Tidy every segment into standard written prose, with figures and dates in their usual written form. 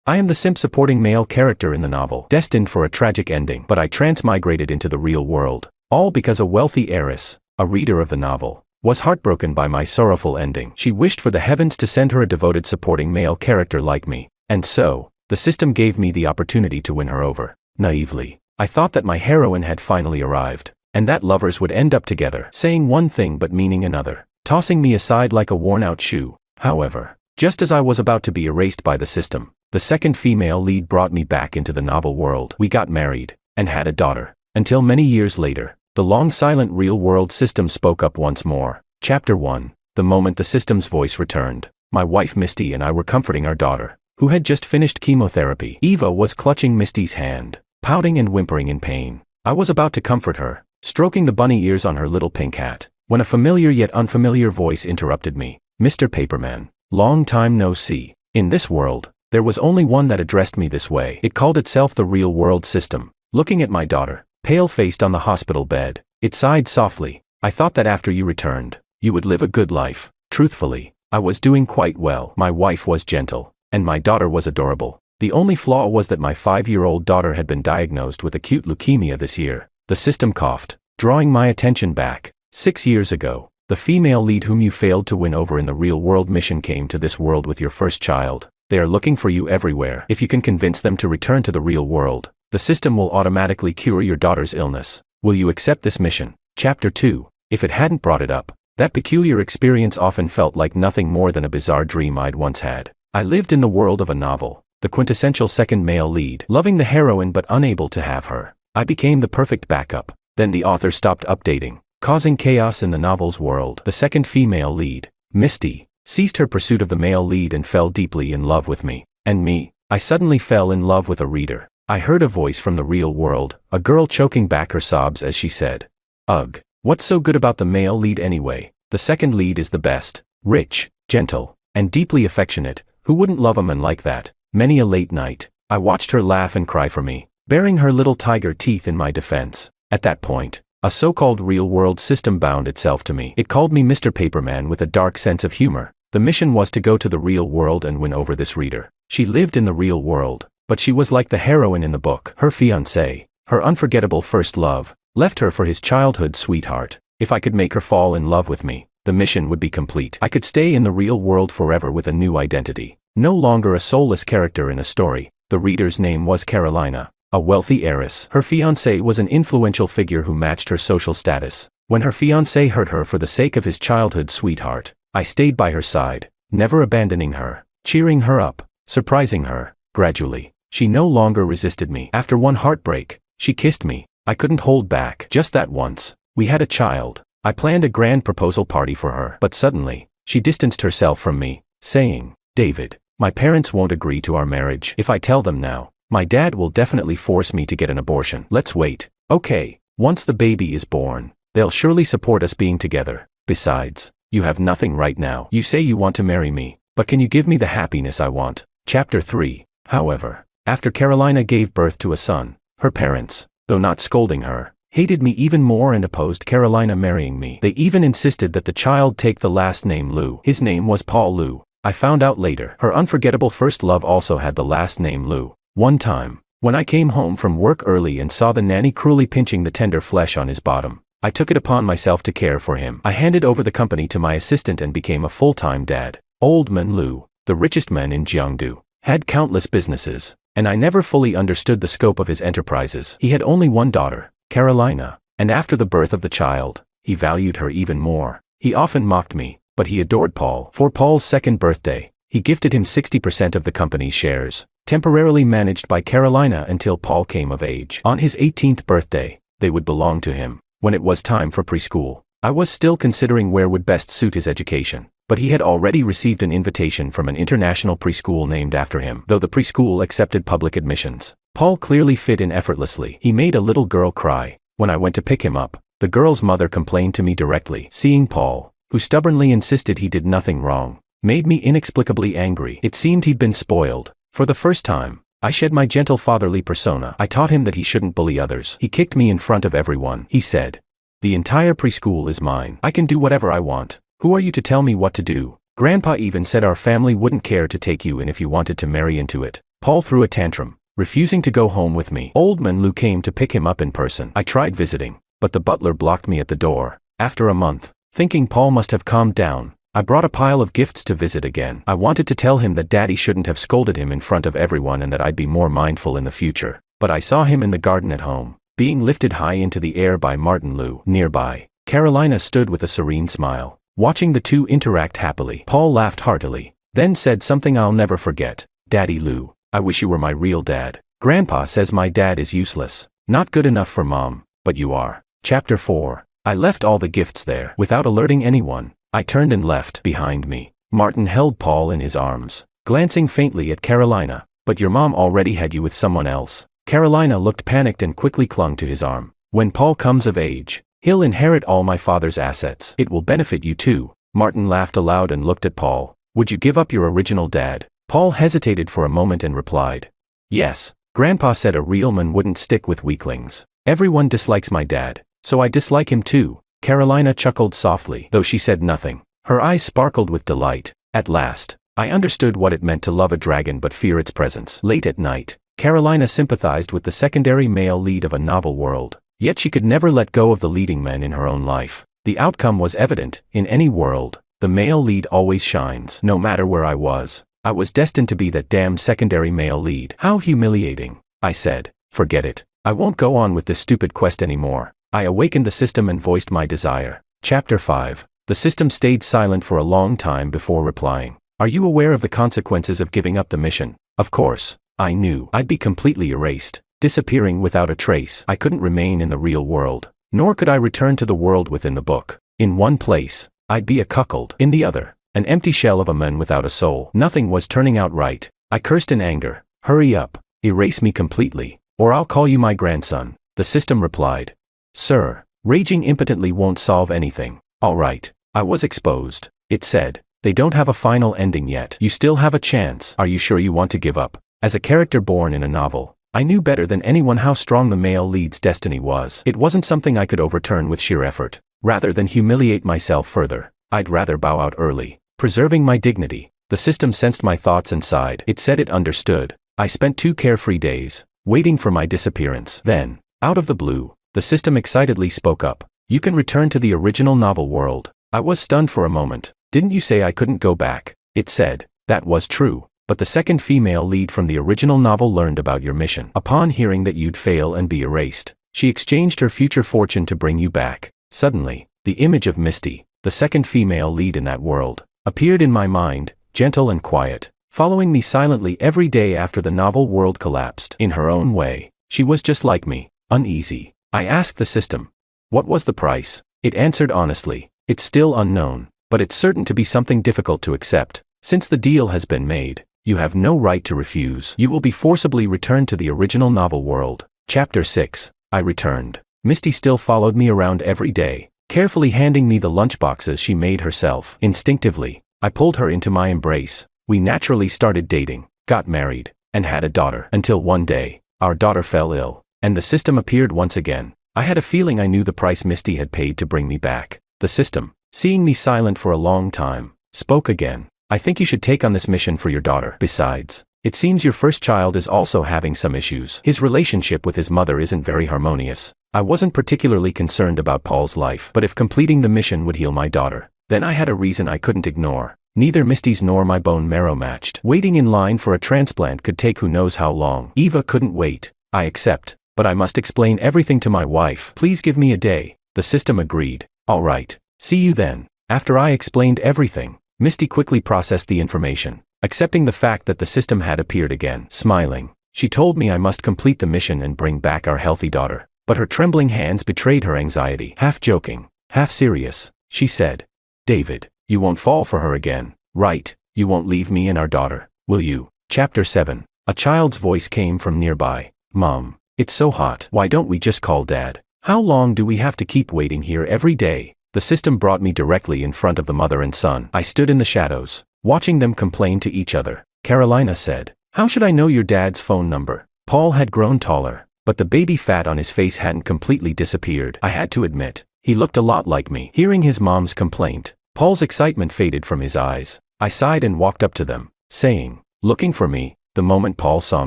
I am the simp supporting male character in the novel, destined for a tragic ending, but I transmigrated into the real world, all because a wealthy heiress, a reader of the novel, was heartbroken by my sorrowful ending. She wished for the heavens to send her a devoted supporting male character like me, and so, the system gave me the opportunity to win her over. Naively, I thought that my heroine had finally arrived, and that lovers would end up together, saying one thing but meaning another, tossing me aside like a worn-out shoe. However, just as I was about to be erased by the system, the second female lead brought me back into the novel world. We got married, and had a daughter, until many years later, the long-silent real-world system spoke up once more. Chapter 1. The moment the system's voice returned, my wife Misty and I were comforting our daughter, who had just finished chemotherapy. Eva was clutching Misty's hand, pouting and whimpering in pain. I was about to comfort her, stroking the bunny ears on her little pink hat, when a familiar yet unfamiliar voice interrupted me. Mr. Paperman, long time no see. In this world, there was only one that addressed me this way. It called itself the real-world system. Looking at my daughter, pale-faced on the hospital bed, it sighed softly. I thought that after you returned, you would live a good life. Truthfully, I was doing quite well. My wife was gentle, and my daughter was adorable. The only flaw was that my 5-year-old daughter had been diagnosed with acute leukemia this year. The system coughed, drawing my attention back. 6 years ago, the female lead whom you failed to win over in the real-world mission came to this world with your first child. They are looking for you everywhere. If you can convince them to return to the real world, the system will automatically cure your daughter's illness. Will you accept this mission? Chapter 2. If it hadn't brought it up, that peculiar experience often felt like nothing more than a bizarre dream I'd once had. I lived in the world of a novel, the quintessential second male lead, loving the heroine but unable to have her. I became the perfect backup. Then the author stopped updating, causing chaos in the novel's world. The second female lead, Misty, ceased her pursuit of the male lead and fell deeply in love with me. And me, I suddenly fell in love with a reader. I heard a voice from the real world, a girl choking back her sobs as she said, "Ugh, what's so good about the male lead anyway? The second lead is the best. Rich, gentle, and deeply affectionate. Who wouldn't love a man like that?" Many a late night, I watched her laugh and cry for me, baring her little tiger teeth in my defense. At that point, a so-called real-world system bound itself to me. It called me Mr. Paperman with a dark sense of humor. The mission was to go to the real world and win over this reader. She lived in the real world, but she was like the heroine in the book. Her fiancé, her unforgettable first love, left her for his childhood sweetheart. If I could make her fall in love with me, the mission would be complete. I could stay in the real world forever with a new identity. No longer a soulless character in a story. The reader's name was Carolina, a wealthy heiress. Her fiancé was an influential figure who matched her social status. When her fiancé hurt her for the sake of his childhood sweetheart, I stayed by her side, never abandoning her, cheering her up, surprising her. Gradually, she no longer resisted me. After one heartbreak, she kissed me. I couldn't hold back. Just that once, we had a child. I planned a grand proposal party for her. But suddenly, she distanced herself from me, saying, "David, my parents won't agree to our marriage. If I tell them now, my dad will definitely force me to get an abortion. Let's wait." "Okay, once the baby is born, they'll surely support us being together. Besides, you have nothing right now. You say you want to marry me, but can you give me the happiness I want?" Chapter 3. However, after Carolina gave birth to a son, her parents, though not scolding her, hated me even more and opposed Carolina marrying me. They even insisted that the child take the last name Lou. His name was Paul Lou. I found out later, her unforgettable first love also had the last name Lou. One time, when I came home from work early and saw the nanny cruelly pinching the tender flesh on his bottom, I took it upon myself to care for him. I handed over the company to my assistant and became a full-time dad. Old man Lou, the richest man in Jiangdu, had countless businesses, and I never fully understood the scope of his enterprises. He had only one daughter, Carolina, and after the birth of the child, he valued her even more. He often mocked me, but he adored Paul. For Paul's second birthday, he gifted him 60% of the company's shares, temporarily managed by Carolina until Paul came of age. On his 18th birthday, they would belong to him. When it was time for preschool, I was still considering where would best suit his education, but he had already received an invitation from an international preschool named after him. Though the preschool accepted public admissions, Paul clearly fit in effortlessly. He made a little girl cry. When I went to pick him up, the girl's mother complained to me directly. Seeing Paul, who stubbornly insisted he did nothing wrong, made me inexplicably angry. It seemed he'd been spoiled. For the first time, I shed my gentle fatherly persona. I taught him that he shouldn't bully others. He kicked me in front of everyone. He said, "The entire preschool is mine. I can do whatever I want. Who are you to tell me what to do?" Grandpa even said our family wouldn't care to take you in if you wanted to marry into it. Paul threw a tantrum, refusing to go home with me. Old man Lou came to pick him up in person. I tried visiting, but the butler blocked me at the door. After a month, thinking Paul must have calmed down, I brought a pile of gifts to visit again. I wanted to tell him that Daddy shouldn't have scolded him in front of everyone and that I'd be more mindful in the future. But I saw him in the garden at home, being lifted high into the air by Martin Lou. Nearby, Carolina stood with a serene smile, watching the two interact happily. Paul laughed heartily, then said something I'll never forget. Daddy Lou, I wish you were my real dad. Grandpa says my dad is useless, not good enough for Mom, but you are. Chapter 4. I left all the gifts there. Without alerting anyone, I turned and left. Behind me, Martin held Paul in his arms, glancing faintly at Carolina. But your mom already had you with someone else. Carolina looked panicked and quickly clung to his arm. When Paul comes of age, he'll inherit all my father's assets. It will benefit you too. Martin laughed aloud and looked at Paul. Would you give up your original dad? Paul hesitated for a moment and replied, yes. Grandpa said a real man wouldn't stick with weaklings. Everyone dislikes my dad, so I dislike him too. Carolina chuckled softly, though she said nothing. Her eyes sparkled with delight. At last, I understood what it meant to love a dragon but fear its presence. Late at night, Carolina sympathized with the secondary male lead of a novel world, yet she could never let go of the leading men in her own life. The outcome was evident. In any world, the male lead always shines. No matter where I was destined to be that damned secondary male lead. How humiliating, I said. Forget it. I won't go on with this stupid quest anymore. I awakened the system and voiced my desire. Chapter 5. The system stayed silent for a long time before replying. Are you aware of the consequences of giving up the mission? Of course. I knew I'd be completely erased, disappearing without a trace. I couldn't remain in the real world, nor could I return to the world within the book. In one place, I'd be a cuckold. In the other, an empty shell of a man without a soul. Nothing was turning out right. I cursed in anger. Hurry up, erase me completely, or I'll call you my grandson. The system replied. Sir, raging impotently won't solve anything. All right, I was exposed. It said, they don't have a final ending yet. You still have a chance. Are you sure you want to give up? As a character born in a novel, I knew better than anyone how strong the male lead's destiny was. It wasn't something I could overturn with sheer effort. Rather than humiliate myself further, I'd rather bow out early, preserving my dignity. The system sensed my thoughts and sighed. It said it understood. I spent 2 carefree days, waiting for my disappearance. Then, out of the blue, the system excitedly spoke up. You can return to the original novel world. I was stunned for a moment. Didn't you say I couldn't go back? It said. That was true, but the second female lead from the original novel learned about your mission. Upon hearing that you'd fail and be erased, she exchanged her future fortune to bring you back. Suddenly, the image of Misty, the second female lead in that world, appeared in my mind, gentle and quiet, following me silently every day after the novel world collapsed. In her own way, she was just like me, uneasy. I asked the system, what was the price? It answered honestly, it's still unknown, but it's certain to be something difficult to accept. Since the deal has been made, you have no right to refuse. You will be forcibly returned to the original novel world. Chapter 6. I returned. Misty still followed me around every day, carefully handing me the lunchboxes she made herself. Instinctively, I pulled her into my embrace. We naturally started dating, got married, and had a daughter. Until one day, our daughter fell ill, and the system appeared once again. I had a feeling I knew the price Misty had paid to bring me back. The system, seeing me silent for a long time, spoke again. I think you should take on this mission for your daughter. Besides, it seems your first child is also having some issues. His relationship with his mother isn't very harmonious. I wasn't particularly concerned about Paul's life, but if completing the mission would heal my daughter, then I had a reason I couldn't ignore. Neither Misty's nor my bone marrow matched. Waiting in line for a transplant could take who knows how long. Eva couldn't wait. I accept, but I must explain everything to my wife. Please give me a day. The system agreed. All right. See you then. After I explained everything, Misty quickly processed the information, accepting the fact that the system had appeared again. Smiling, she told me I must complete the mission and bring back our healthy daughter. But her trembling hands betrayed her anxiety. Half joking, half serious, she said, David, you won't fall for her again, right? You won't leave me and our daughter, will you? Chapter 7. A child's voice came from nearby. Mom, it's so hot. Why don't we just call Dad? How long do we have to keep waiting here every day? The system brought me directly in front of the mother and son. I stood in the shadows, watching them complain to each other. Carolina said, how should I know your dad's phone number? Paul had grown taller, but the baby fat on his face hadn't completely disappeared. I had to admit, he looked a lot like me. Hearing his mom's complaint, Paul's excitement faded from his eyes. I sighed and walked up to them, saying, "Looking for me?" The moment Paul saw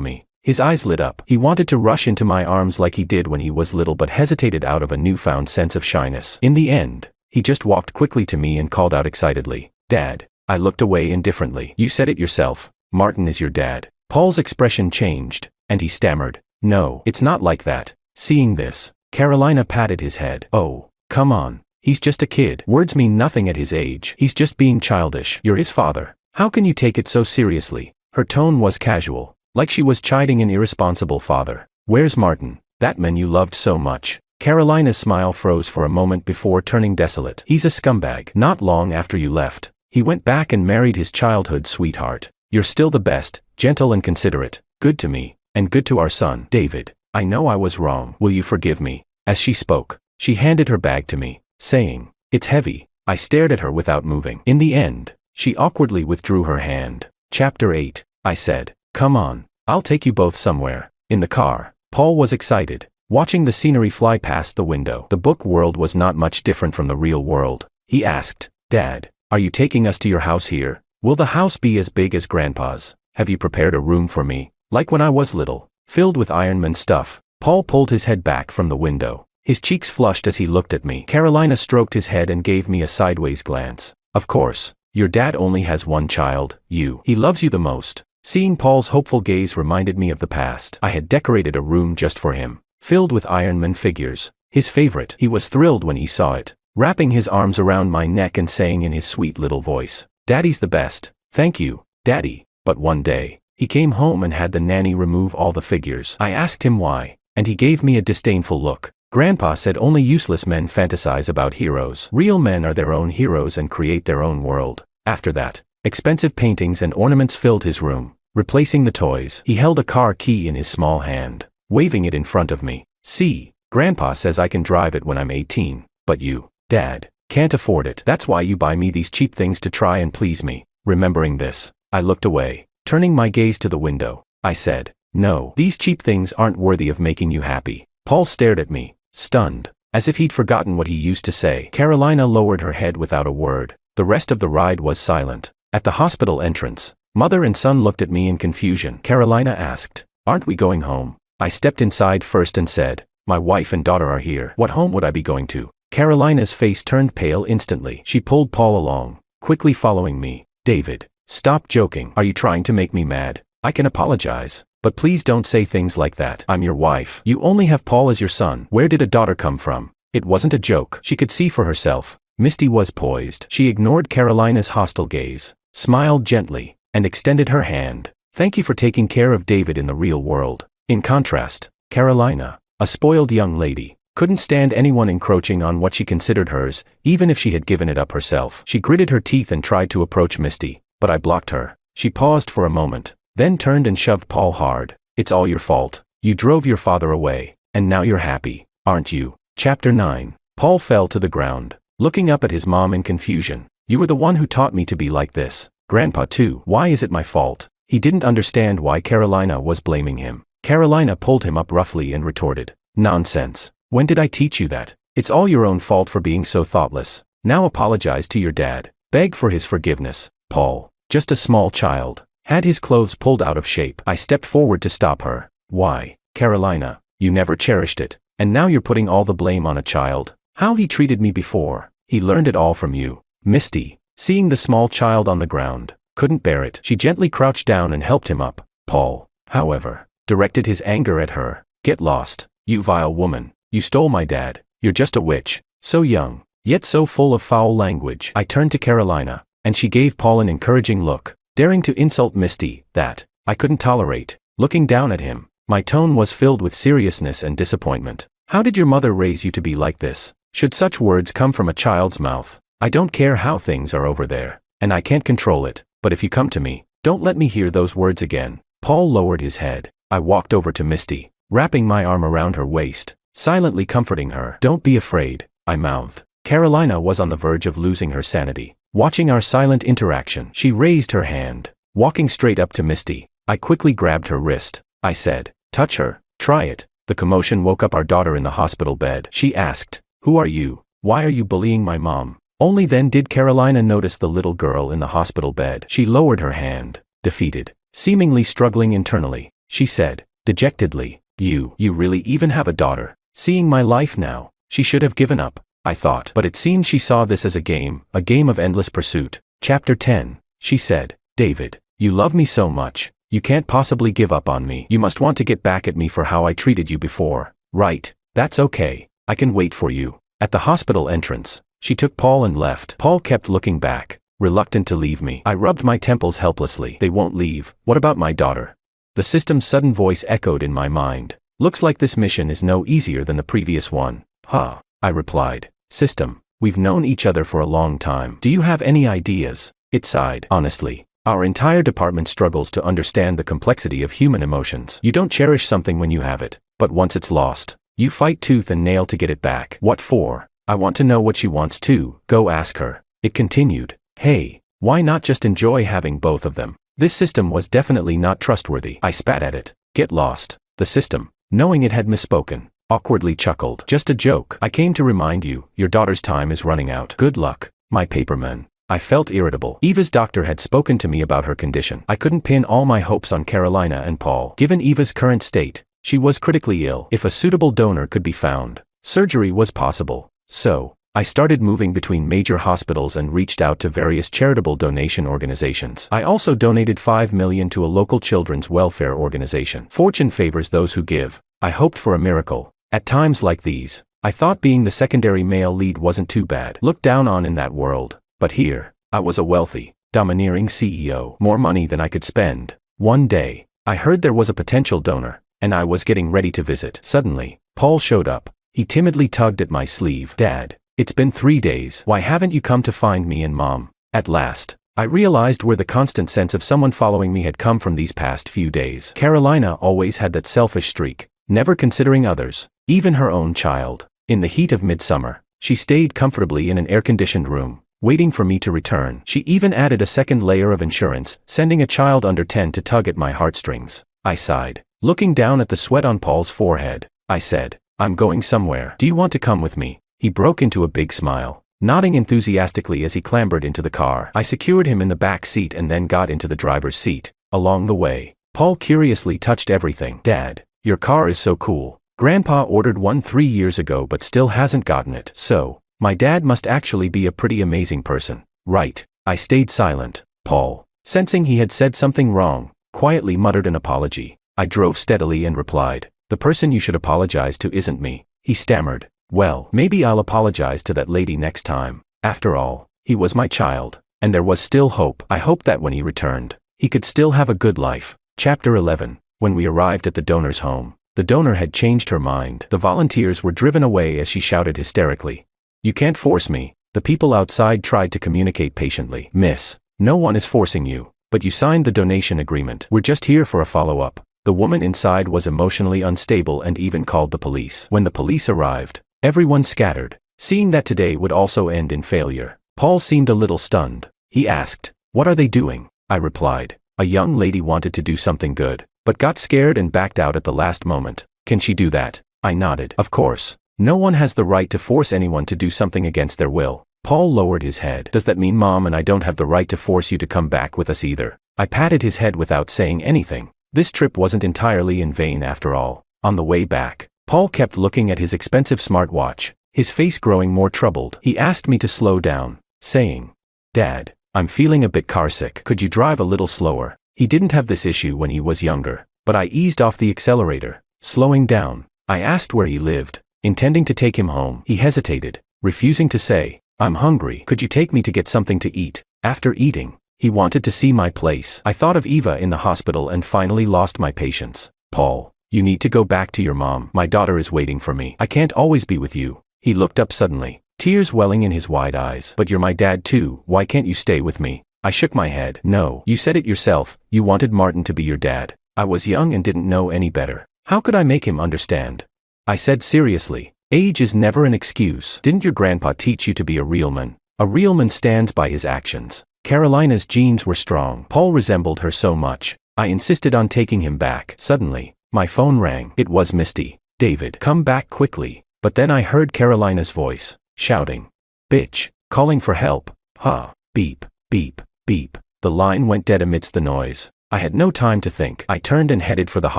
me, his eyes lit up. He wanted to rush into my arms like he did when he was little, but hesitated out of a newfound sense of shyness. In the end, he just walked quickly to me and called out excitedly, "Dad." I looked away indifferently. "You said it yourself. Martin is your dad." Paul's expression changed, and he stammered, "No, it's not like that." Seeing this, Carolina patted his head. "Oh, come on. He's just a kid. Words mean nothing at his age. He's just being childish. You're his father. How can you take it so seriously?" Her tone was casual, like she was chiding an irresponsible father. "Where's Martin, that man you loved so much?" Carolina's smile froze for a moment before turning desolate. "He's a scumbag. Not long after you left, he went back and married his childhood sweetheart. You're still the best, gentle and considerate, good to me, and good to our son, David. I know I was wrong. Will you forgive me?" As she spoke, she handed her bag to me, saying, "It's heavy." I stared at her without moving. In the end, she awkwardly withdrew her hand. Chapter 8. I said, "Come on, I'll take you both somewhere." In the car, Paul was excited, watching the scenery fly past the window. The book world was not much different from the real world. He asked, "Dad, are you taking us to your house here? Will the house be as big as Grandpa's? Have you prepared a room for me, like when I was little, filled with Iron Man stuff?" Paul pulled his head back from the window. His cheeks flushed as he looked at me. Carolina stroked his head and gave me a sideways glance. "Of course. Your dad only has one child, you. He loves you the most." Seeing Paul's hopeful gaze reminded me of the past. I had decorated a room just for him, filled with Iron Man figures, his favorite. He was thrilled when he saw it, wrapping his arms around my neck and saying in his sweet little voice, "Daddy's the best." "Thank you, Daddy." But one day, he came home and had the nanny remove all the figures. I asked him why, and he gave me a disdainful look. Grandpa said only useless men fantasize about heroes. Real men are their own heroes and create their own world. After that, expensive paintings and ornaments filled his room, replacing the toys. He held a car key in his small hand, waving it in front of me. "See, Grandpa says I can drive it when I'm 18, but you, Dad, can't afford it. That's why you buy me these cheap things to try and please me." Remembering this, I looked away, turning my gaze to the window. I said, "No, these cheap things aren't worthy of making you happy." Paul stared at me, stunned, as if he'd forgotten what he used to say. Carolina lowered her head without a word. The rest of the ride was silent. At the hospital entrance, mother and son looked at me in confusion. Carolina asked, "Aren't we going home?" I stepped inside first and said, "My wife and daughter are here. What home would I be going to?" Carolina's face turned pale instantly. She pulled Paul along, quickly following me. "David, stop joking. Are you trying to make me mad? I can apologize, but please don't say things like that. I'm your wife. You only have Paul as your son. Where did a daughter come from?" It wasn't a joke. She could see for herself. Misty was poised. She ignored Carolina's hostile gaze, smiled gently, and extended her hand. "Thank you for taking care of David in the real world." In contrast, Carolina, a spoiled young lady, couldn't stand anyone encroaching on what she considered hers, even if she had given it up herself. She gritted her teeth and tried to approach Misty, but I blocked her. She paused for a moment, then turned and shoved Paul hard. "It's all your fault. You drove your father away, and now you're happy, aren't you?" Chapter 9. Paul fell to the ground, looking up at his mom in confusion. "You were the one who taught me to be like this. Grandpa too. Why is it my fault?" He didn't understand why Carolina was blaming him. Carolina pulled him up roughly and retorted, "Nonsense. When did I teach you that? It's all your own fault for being so thoughtless. Now apologize to your dad. Beg for his forgiveness." Paul, just a small child, had his clothes pulled out of shape. I stepped forward to stop her. "Why, Carolina, you never cherished it, and now you're putting all the blame on a child. How he treated me before, he learned it all from you." Misty, seeing the small child on the ground, couldn't bear it. She gently crouched down and helped him up. Paul, however, directed his anger at her. "Get lost, you vile woman. You stole my dad. You're just a witch. So young, yet so full of foul language." I turned to Carolina, and she gave Paul an encouraging look, daring to insult Misty. That I couldn't tolerate. Looking down at him, my tone was filled with seriousness and disappointment. "How did your mother raise you to be like this? Should such words come from a child's mouth? I don't care how things are over there, and I can't control it, but if you come to me, don't let me hear those words again." Paul lowered his head. I walked over to Misty, wrapping my arm around her waist, silently comforting her. "Don't be afraid," I mouthed. Carolina was on the verge of losing her sanity. Watching our silent interaction, she raised her hand, walking straight up to Misty. I quickly grabbed her wrist. I said, "Touch her, try it." The commotion woke up our daughter in the hospital bed. She asked, "Who are you? Why are you bullying my mom?" Only then did Carolina notice the little girl in the hospital bed. She lowered her hand, defeated, seemingly struggling internally. She said, dejectedly, You really even have a daughter. Seeing my life now, she should have given up, I thought. But it seemed she saw this as a game of endless pursuit. Chapter 10. She said, David, you love me so much, you can't possibly give up on me. You must want to get back at me for how I treated you before, right? That's okay, I can wait for you. At the hospital entrance, she took Paul and left. Paul kept looking back, reluctant to leave me. I rubbed my temples helplessly. They won't leave. What about my daughter? The system's sudden voice echoed in my mind. Looks like this mission is no easier than the previous one. Huh, I replied. System, we've known each other for a long time. Do you have any ideas? It sighed. Honestly, our entire department struggles to understand the complexity of human emotions. You don't cherish something when you have it, but once it's lost, you fight tooth and nail to get it back. What for? I want to know what she wants too. Go ask her. It continued. Hey, why not just enjoy having both of them? This system was definitely not trustworthy. I spat at it. Get lost. The system, knowing it had misspoken, awkwardly chuckled. Just a joke. I came to remind you, your daughter's time is running out. Good luck, my paperman. I felt irritable. Eva's doctor had spoken to me about her condition. I couldn't pin all my hopes on Carolina and Paul. Given Eva's current state, she was critically ill. If a suitable donor could be found, surgery was possible. So, I started moving between major hospitals and reached out to various charitable donation organizations. I also donated $5 million to a local children's welfare organization. Fortune favors those who give. I hoped for a miracle. At times like these, I thought being the secondary male lead wasn't too bad. Looked down on in that world. But here, I was a wealthy, domineering CEO. More money than I could spend. One day, I heard there was a potential donor, and I was getting ready to visit. Suddenly, Paul showed up. He timidly tugged at my sleeve. Dad, it's been 3 days. Why haven't you come to find me and Mom? At last, I realized where the constant sense of someone following me had come from these past few days. Carolina always had that selfish streak, never considering others, even her own child. In the heat of midsummer, she stayed comfortably in an air-conditioned room, waiting for me to return. She even added a second layer of insurance, sending a child under 10 to tug at my heartstrings. I sighed, looking down at the sweat on Paul's forehead. I said, I'm going somewhere. Do you want to come with me? He broke into a big smile, nodding enthusiastically as he clambered into the car. I secured him in the back seat and then got into the driver's seat. Along the way, Paul curiously touched everything. Dad, your car is so cool. Grandpa ordered one 3 years ago but still hasn't gotten it. So, my dad must actually be a pretty amazing person, right? I stayed silent. Paul, sensing he had said something wrong, quietly muttered an apology. I drove steadily and replied, the person you should apologize to isn't me. He stammered. Well, maybe I'll apologize to that lady next time. After all, he was my child, and there was still hope. I hoped that when he returned, he could still have a good life. Chapter 11. When we arrived at the donor's home, the donor had changed her mind. The volunteers were driven away as she shouted hysterically. You can't force me. The people outside tried to communicate patiently. Miss, no one is forcing you, but you signed the donation agreement. We're just here for a follow-up. The woman inside was emotionally unstable and even called the police. When the police arrived, everyone scattered, seeing that today would also end in failure. Paul seemed a little stunned. He asked, what are they doing? I replied, a young lady wanted to do something good, but got scared and backed out at the last moment. Can she do that? I nodded. Of course. No one has the right to force anyone to do something against their will. Paul lowered his head. Does that mean Mom and I don't have the right to force you to come back with us either? I patted his head without saying anything. This trip wasn't entirely in vain after all. On the way back, Paul kept looking at his expensive smartwatch, his face growing more troubled. He asked me to slow down, saying, Dad, I'm feeling a bit carsick. Could you drive a little slower? He didn't have this issue when he was younger, but I eased off the accelerator, slowing down. I asked where he lived, intending to take him home. He hesitated, refusing to say, I'm hungry. Could you take me to get something to eat? After eating, he wanted to see my place. I thought of Eva in the hospital and finally lost my patience. Paul, you need to go back to your mom. My daughter is waiting for me. I can't always be with you. He looked up suddenly, tears welling in his wide eyes. But you're my dad too. Why can't you stay with me? I shook my head. No, you said it yourself. You wanted Martin to be your dad. I was young and didn't know any better. How could I make him understand? I said seriously, age is never an excuse. Didn't your grandpa teach you to be a real man? A real man stands by his actions. Carolina's genes were strong. Paul resembled her so much. I insisted on taking him back. Suddenly, my phone rang. It was Misty. David, come back quickly. But then I heard Carolina's voice, shouting, Bitch, calling for help. Huh. Beep, beep, beep. The line went dead amidst the noise. I had no time to think. I turned and headed for the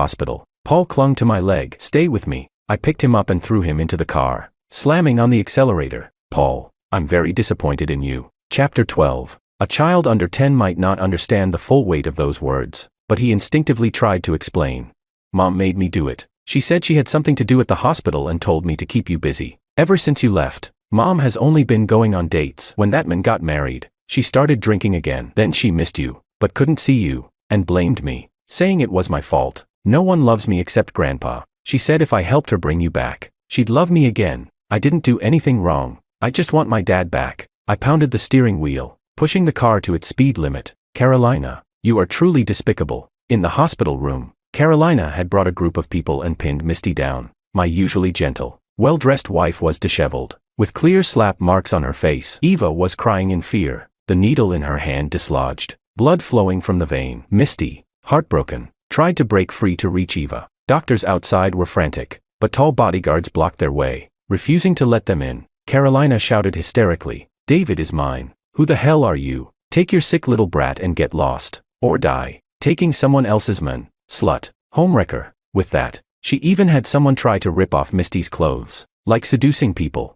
hospital. Paul clung to my leg. Stay with me. I picked him up and threw him into the car, slamming on the accelerator. Paul, I'm very disappointed in you. Chapter 12. A child under 10 might not understand the full weight of those words, but he instinctively tried to explain. Mom made me do it. She said she had something to do at the hospital and told me to keep you busy. Ever since you left, Mom has only been going on dates. When that man got married, she started drinking again. Then she missed you, but couldn't see you, and blamed me, saying it was my fault. No one loves me except Grandpa. She said if I helped her bring you back, she'd love me again. I didn't do anything wrong. I just want my dad back. I pounded the steering wheel, pushing the car to its speed limit. Carolina, you are truly despicable. In the hospital room, Carolina had brought a group of people and pinned Misty down. My usually gentle, well-dressed wife was disheveled, with clear slap marks on her face. Eva was crying in fear, the needle in her hand dislodged, blood flowing from the vein. Misty, heartbroken, tried to break free to reach Eva. Doctors outside were frantic, but tall bodyguards blocked their way, refusing to let them in. Carolina shouted hysterically, David is mine. Who the hell are you? Take your sick little brat and get lost, or die, taking someone else's man. Slut, homewrecker. With that, she even had someone try to rip off Misty's clothes, like seducing people.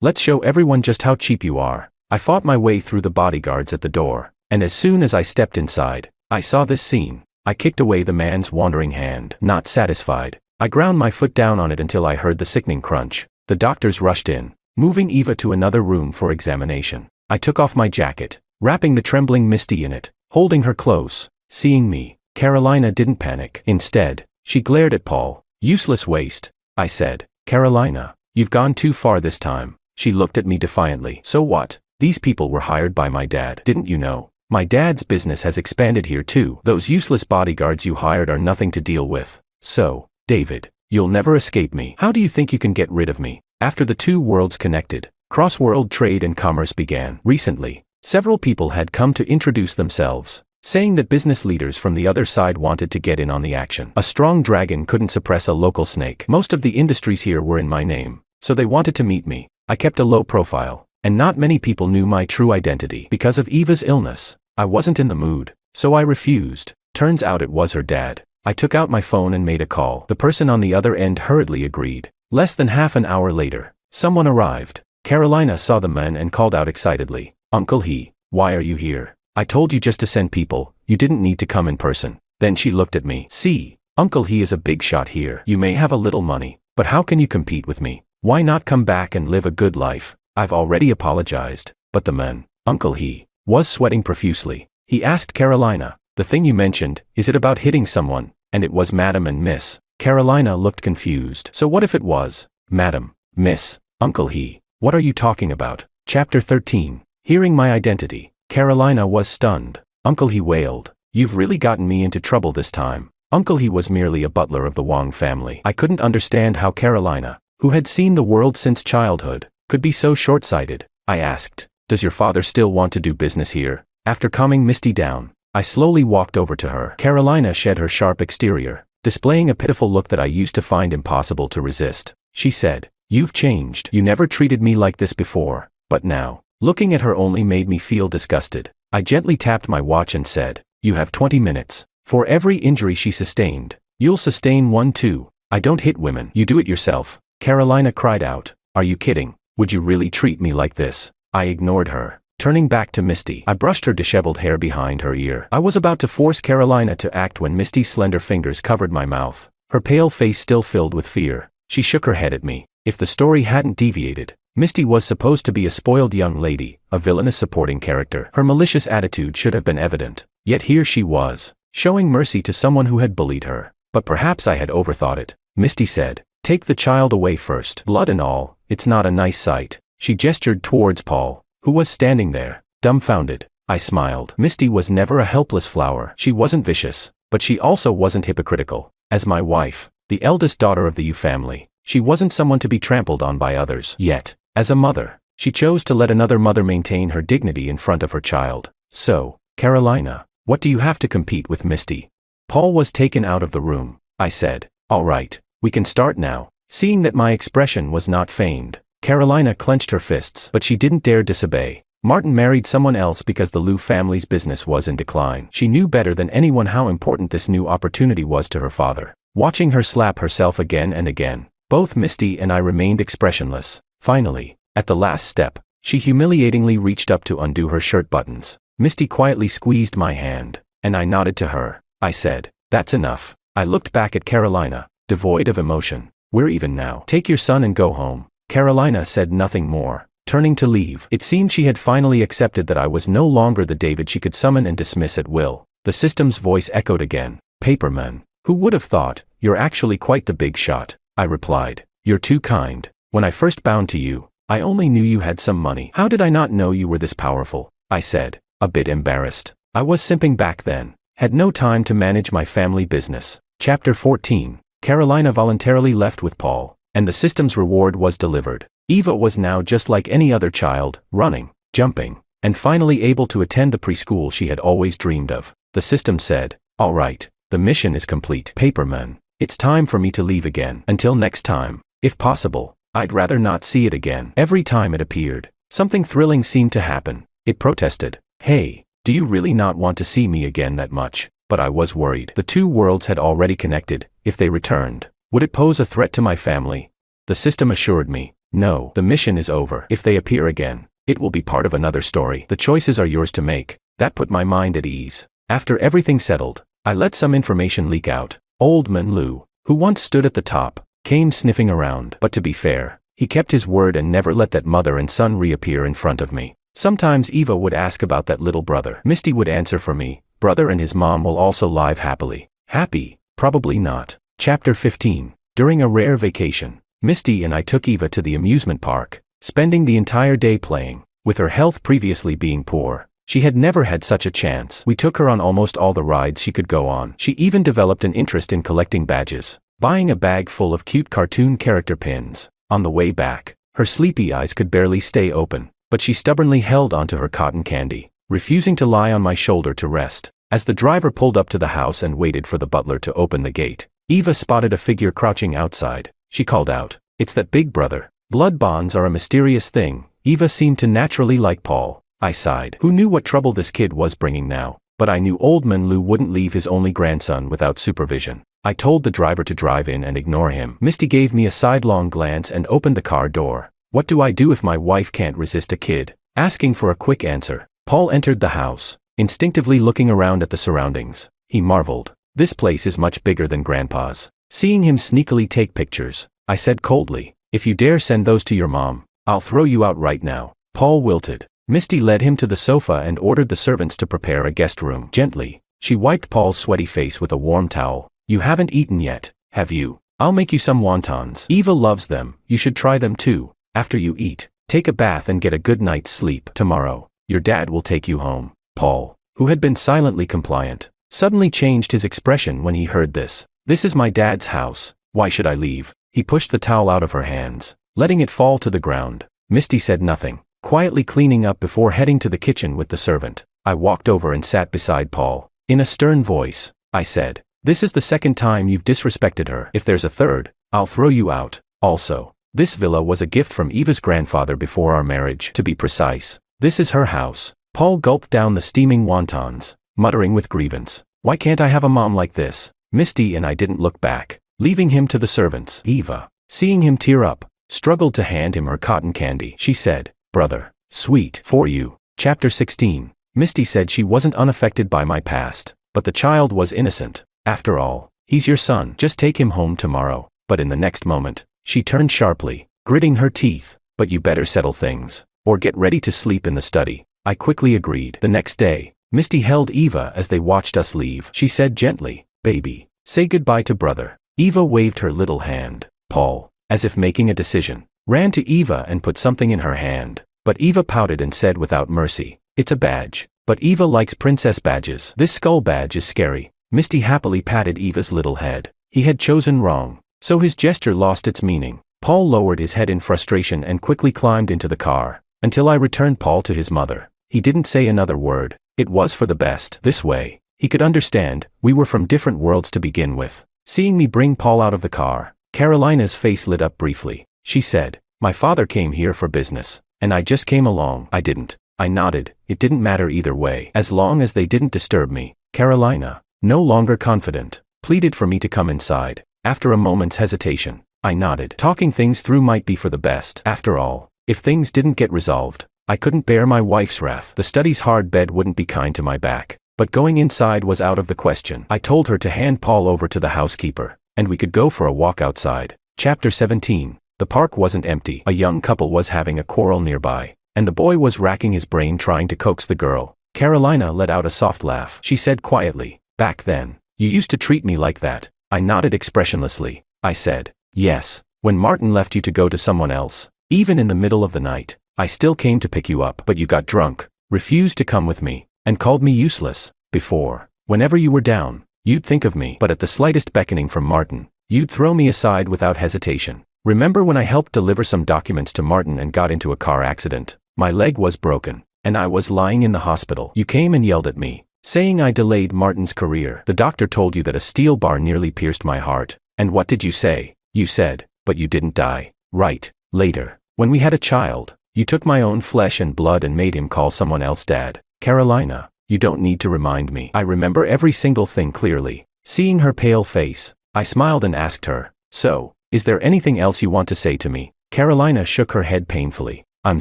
Let's show everyone just how cheap you are. I fought my way through the bodyguards at the door, and as soon as I stepped inside, I saw this scene. I kicked away the man's wandering hand. Not satisfied, I ground my foot down on it until I heard the sickening crunch. The doctors rushed in, moving Eva to another room for examination. I took off my jacket, wrapping the trembling Misty in it, holding her close. Seeing me, Carolina didn't panic. Instead, she glared at Paul. Useless waste, I said. Carolina, you've gone too far this time. She looked at me defiantly. So what? These people were hired by my dad. Didn't you know? My dad's business has expanded here too. Those useless bodyguards you hired are nothing to deal with. So, David, you'll never escape me. How do you think you can get rid of me? After the two worlds connected, cross-world trade and commerce began. Recently, several people had come to introduce themselves, saying that business leaders from the other side wanted to get in on the action. A strong dragon couldn't suppress a local snake. Most of the industries here were in my name, so they wanted to meet me. I kept a low profile, and not many people knew my true identity. Because of Eva's illness, I wasn't in the mood, so I refused. Turns out it was her dad. I took out my phone and made a call. The person on the other end hurriedly agreed. Less than half an hour later, someone arrived. Carolina saw the man and called out excitedly, Uncle He, why are you here? I told you just to send people, you didn't need to come in person. Then she looked at me. See, Uncle He is a big shot here. You may have a little money, but how can you compete with me? Why not come back and live a good life? I've already apologized. But the man, Uncle He, was sweating profusely. He asked Carolina, the thing you mentioned, is it about hitting someone? And it was Madam and Miss. Carolina looked confused. So what if it was, Madam, Miss, Uncle He? What are you talking about? Chapter 13. Hearing my identity, Carolina was stunned. Uncle He wailed, you've really gotten me into trouble this time. Uncle He was merely a butler of the Wong family. I couldn't understand how Carolina, who had seen the world since childhood, could be so short-sighted. I asked, does your father still want to do business here? After calming Misty down, I slowly walked over to her. Carolina shed her sharp exterior, displaying a pitiful look that I used to find impossible to resist. She said, you've changed. You never treated me like this before, but now, looking at her only made me feel disgusted. I gently tapped my watch and said, you have 20 minutes. For every injury she sustained, you'll sustain one too. I don't hit women. You do it yourself. Carolina cried out, are you kidding? Would you really treat me like this? I ignored her. Turning back to Misty, I brushed her disheveled hair behind her ear. I was about to force Carolina to act when Misty's slender fingers covered my mouth, her pale face still filled with fear. She shook her head at me. If the story hadn't deviated, Misty was supposed to be a spoiled young lady, a villainous supporting character. Her malicious attitude should have been evident. Yet here she was, showing mercy to someone who had bullied her. But perhaps I had overthought it. Misty said, take the child away first. Blood and all, it's not a nice sight. She gestured towards Paul, who was standing there, dumbfounded. I smiled. Misty was never a helpless flower. She wasn't vicious, but she also wasn't hypocritical. As my wife, the eldest daughter of the Yu family, she wasn't someone to be trampled on by others. Yet, as a mother, she chose to let another mother maintain her dignity in front of her child. So, Carolina, what do you have to compete with Misty? Paul was taken out of the room. I said, all right, we can start now. Seeing that my expression was not feigned, Carolina clenched her fists, but she didn't dare disobey. Martin married someone else because the Liu family's business was in decline. She knew better than anyone how important this new opportunity was to her father. Watching her slap herself again and again, both Misty and I remained expressionless. Finally, at the last step, she humiliatingly reached up to undo her shirt buttons. Misty quietly squeezed my hand, and I nodded to her. I said, "That's enough." I looked back at Carolina, devoid of emotion. "We're even now. Take your son and go home." Carolina said nothing more. Turning to leave, it seemed she had finally accepted that I was no longer the David she could summon and dismiss at will. The system's voice echoed again. "Paperman. Who would have thought? You're actually quite the big shot." I replied. "You're too kind. When I first bound to you, I only knew you had some money. How did I not know you were this powerful?" I said, a bit embarrassed. I was simping back then. Had no time to manage my family business. Chapter 14. Carolina voluntarily left with Paul, and the system's reward was delivered. Eva was now just like any other child, running, jumping, and finally able to attend the preschool she had always dreamed of. The system said, "All right, the mission is complete. Paperman, it's time for me to leave again. Until next time, if possible, I'd rather not see it again." Every time it appeared, something thrilling seemed to happen. It protested, "Hey, do you really not want to see me again that much?" But I was worried. The two worlds had already connected. If they returned, would it pose a threat to my family? The system assured me, "No, the mission is over. If they appear again, it will be part of another story. The choices are yours to make." That put my mind at ease. After everything settled, I let some information leak out. Old man Liu, who once stood at the top, came sniffing around. But to be fair, he kept his word and never let that mother and son reappear in front of me. Sometimes Eva would ask about that little brother. Misty would answer for me, "Brother and his mom will also live happily." Happy? Probably not. Chapter 15. During a rare vacation, Misty and I took Eva to the amusement park, spending the entire day playing. With her health previously being poor, she had never had such a chance. We took her on almost all the rides she could go on. She even developed an interest in collecting badges, buying a bag full of cute cartoon character pins. On the way back, her sleepy eyes could barely stay open, but she stubbornly held onto her cotton candy, refusing to lie on my shoulder to rest. As the driver pulled up to the house and waited for the butler to open the gate, Eva spotted a figure crouching outside. She called out, "It's that big brother." Blood bonds are a mysterious thing. Eva seemed to naturally like Paul. I sighed. Who knew what trouble this kid was bringing now? But I knew old man Liu wouldn't leave his only grandson without supervision. I told the driver to drive in and ignore him. Misty gave me a sidelong glance and opened the car door. What do I do if my wife can't resist a kid asking for a quick answer? Paul entered the house, instinctively looking around at the surroundings. He marveled. "This place is much bigger than Grandpa's." Seeing him sneakily take pictures, I said coldly, "If you dare send those to your mom, I'll throw you out right now." Paul wilted. Misty led him to the sofa and ordered the servants to prepare a guest room. Gently, she wiped Paul's sweaty face with a warm towel. "You haven't eaten yet, have you? I'll make you some wontons. Eva loves them. You should try them too. After you eat, take a bath and get a good night's sleep. Tomorrow, your dad will take you home." Paul, who had been silently compliant, suddenly changed his expression when he heard this. "This is my dad's house. Why should I leave?" He pushed the towel out of her hands, letting it fall to the ground. Misty said nothing, quietly cleaning up before heading to the kitchen with the servant. I walked over and sat beside Paul. In a stern voice, I said, "This is the second time you've disrespected her. If there's a third, I'll throw you out. Also, this villa was a gift from Eva's grandfather before our marriage. To be precise, this is her house." Paul gulped down the steaming wontons, muttering with grievance, "Why can't I have a mom like this?" Misty and I didn't look back, leaving him to the servants. Eva, seeing him tear up, struggled to hand him her cotton candy. She said, "Brother, sweet for you." Chapter 16. Misty said she wasn't unaffected by my past, but the child was innocent. "After all, he's your son. Just take him home tomorrow." But in the next moment, she turned sharply, gritting her teeth. "But you better settle things, or get ready to sleep in the study." I quickly agreed. The next day, Misty held Eva as they watched us leave. She said gently, "Baby, say goodbye to brother." Eva waved her little hand. Paul, as if making a decision, ran to Eva and put something in her hand. But Eva pouted and said without mercy, "It's a badge." But Eva likes princess badges. "This skull badge is scary." Misty happily patted Eva's little head. He had chosen wrong, so his gesture lost its meaning. Paul lowered his head in frustration and quickly climbed into the car, until I returned Paul to his mother. He didn't say another word. It was for the best. This way, he could understand, we were from different worlds to begin with. Seeing me bring Paul out of the car, Carolina's face lit up briefly. She said, My father came here for business, and I just came along. I didn't. I nodded. It didn't matter either way, as long as they didn't disturb me. Carolina, no longer confident, pleaded for me to come inside. After a moment's hesitation, I nodded. Talking things through might be for the best. After all, if things didn't get resolved, I couldn't bear my wife's wrath. The study's hard bed wouldn't be kind to my back. But going inside was out of the question. I told her to hand Paul over to the housekeeper, and we could go for a walk outside. Chapter 17. The park wasn't empty. A young couple was having a quarrel nearby, and the boy was racking his brain trying to coax the girl. Carolina let out a soft laugh. She said quietly, "Back then, you used to treat me like that." I nodded expressionlessly. I said, "Yes, when Martin left you to go to someone else, even in the middle of the night, I still came to pick you up, but you got drunk, refused to come with me, and called me useless. Before, whenever you were down, you'd think of me, but at the slightest beckoning from Martin, you'd throw me aside without hesitation. Remember when I helped deliver some documents to Martin and got into a car accident? My leg was broken, and I was lying in the hospital. You came and yelled at me, saying I delayed Martin's career. The doctor told you that a steel bar nearly pierced my heart. And what did you say? You said, but you didn't die, right? Later, when we had a child, you took my own flesh and blood and made him call someone else dad. Carolina, you don't need to remind me. I remember every single thing clearly. Seeing her pale face, I smiled and asked her, "So, is there anything else you want to say to me?" Carolina shook her head painfully. "I'm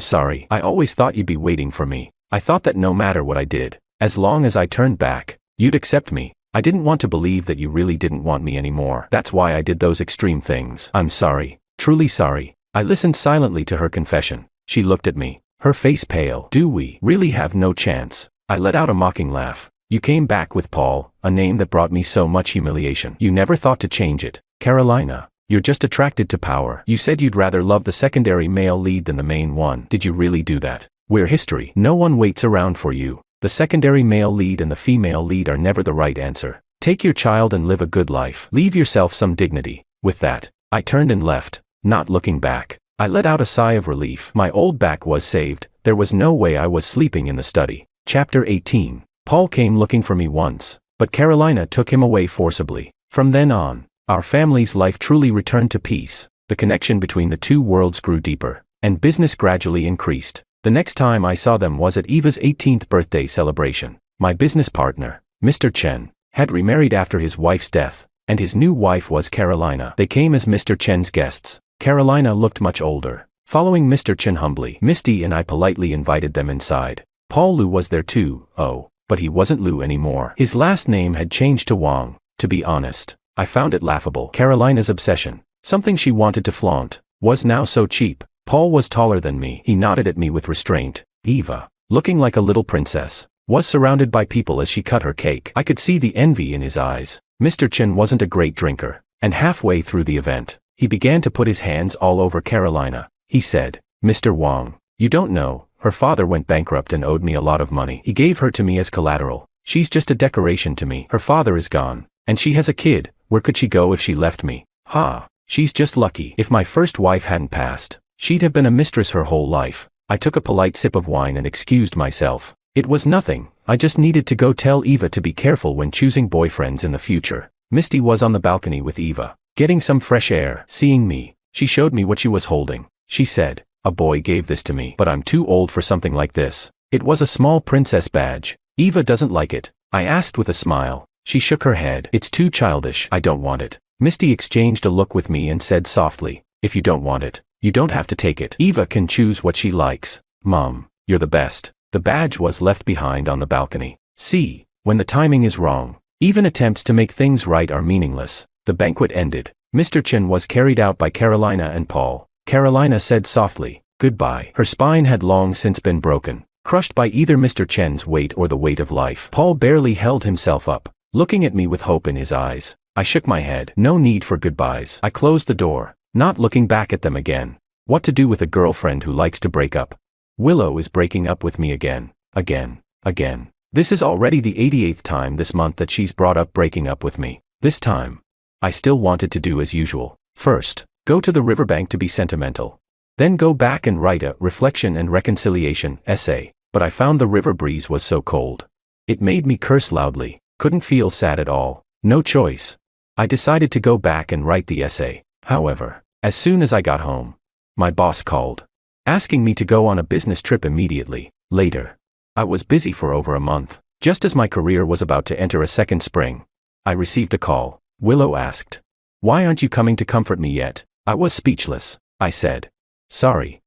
sorry. I always thought you'd be waiting for me. I thought that no matter what I did, as long as I turned back, you'd accept me. I didn't want to believe that you really didn't want me anymore. That's why I did those extreme things. I'm sorry. Truly sorry." I listened silently to her confession. She looked at me, her face pale. "Do we really have no chance?" I let out a mocking laugh. "You came back with Paul, a name that brought me so much humiliation. You never thought to change it. Carolina, you're just attracted to power. You said you'd rather love the secondary male lead than the main one. Did you really do that? We're history. No one waits around for you. The secondary male lead and the female lead are never the right answer. Take your child and live a good life. Leave yourself some dignity." With that, I turned and left, not looking back. I let out a sigh of relief. My old back was saved. There was no way I was sleeping in the study. Chapter 18. Paul came looking for me once, but Carolina took him away forcibly. From then on, our family's life truly returned to peace. The connection between the two worlds grew deeper, and business gradually increased. The next time I saw them was at Eva's 18th birthday celebration. My business partner, Mr. Chen, had remarried after his wife's death, and his new wife was Carolina. They came as Mr. Chen's guests. Carolina looked much older. Following Mr. Chen humbly, Misty and I politely invited them inside. Paul Lu was there too. Oh, but he wasn't Lu anymore. His last name had changed to Wang. To be honest, I found it laughable. Carolina's obsession, something she wanted to flaunt, was now so cheap. Paul was taller than me. He nodded at me with restraint. Eva, looking like a little princess, was surrounded by people as she cut her cake. I could see the envy in his eyes. Mr. Chen wasn't a great drinker, and halfway through the event, he began to put his hands all over Carolina. He said, "Mr. Wang, you don't know, her father went bankrupt and owed me a lot of money. He gave her to me as collateral. She's just a decoration to me. Her father is gone, and she has a kid. Where could she go if she left me? Ha, she's just lucky. If my first wife hadn't passed, she'd have been a mistress her whole life." I took a polite sip of wine and excused myself. It was nothing. I just needed to go tell Eva to be careful when choosing boyfriends in the future. Misty was on the balcony with Eva, getting some fresh air. Seeing me, she showed me what she was holding. She said, "A boy gave this to me, but I'm too old for something like this." It was a small princess badge. "Eva doesn't like it?" I asked with a smile. She shook her head. "It's too childish. I don't want it." Misty exchanged a look with me and said softly, "If you don't want it, you don't have to take it. Eva can choose what she likes." "Mom, you're the best." The badge was left behind on the balcony. See, when the timing is wrong, even attempts to make things right are meaningless. The banquet ended. Mr. Chen was carried out by Carolina and Paul. Carolina said softly, "Goodbye." Her spine had long since been broken, crushed by either Mr. Chen's weight or the weight of life. Paul barely held himself up, looking at me with hope in his eyes. I shook my head. No need for goodbyes. I closed the door, not looking back at them again. What to do with a girlfriend who likes to break up? Willow is breaking up with me again. Again. This is already the 88th time this month that she's brought up breaking up with me. This time, I still wanted to do as usual. First, go to the riverbank to be sentimental. Then go back and write a reflection and reconciliation essay. But I found the river breeze was so cold. It made me curse loudly. Couldn't feel sad at all. No choice. I decided to go back and write the essay. However, as soon as I got home, my boss called, asking me to go on a business trip immediately. Later. I was busy for over a month. Just as my career was about to enter a second spring, I received a call. Willow asked, "Why aren't you coming to comfort me yet?" I was speechless. I said, Sorry.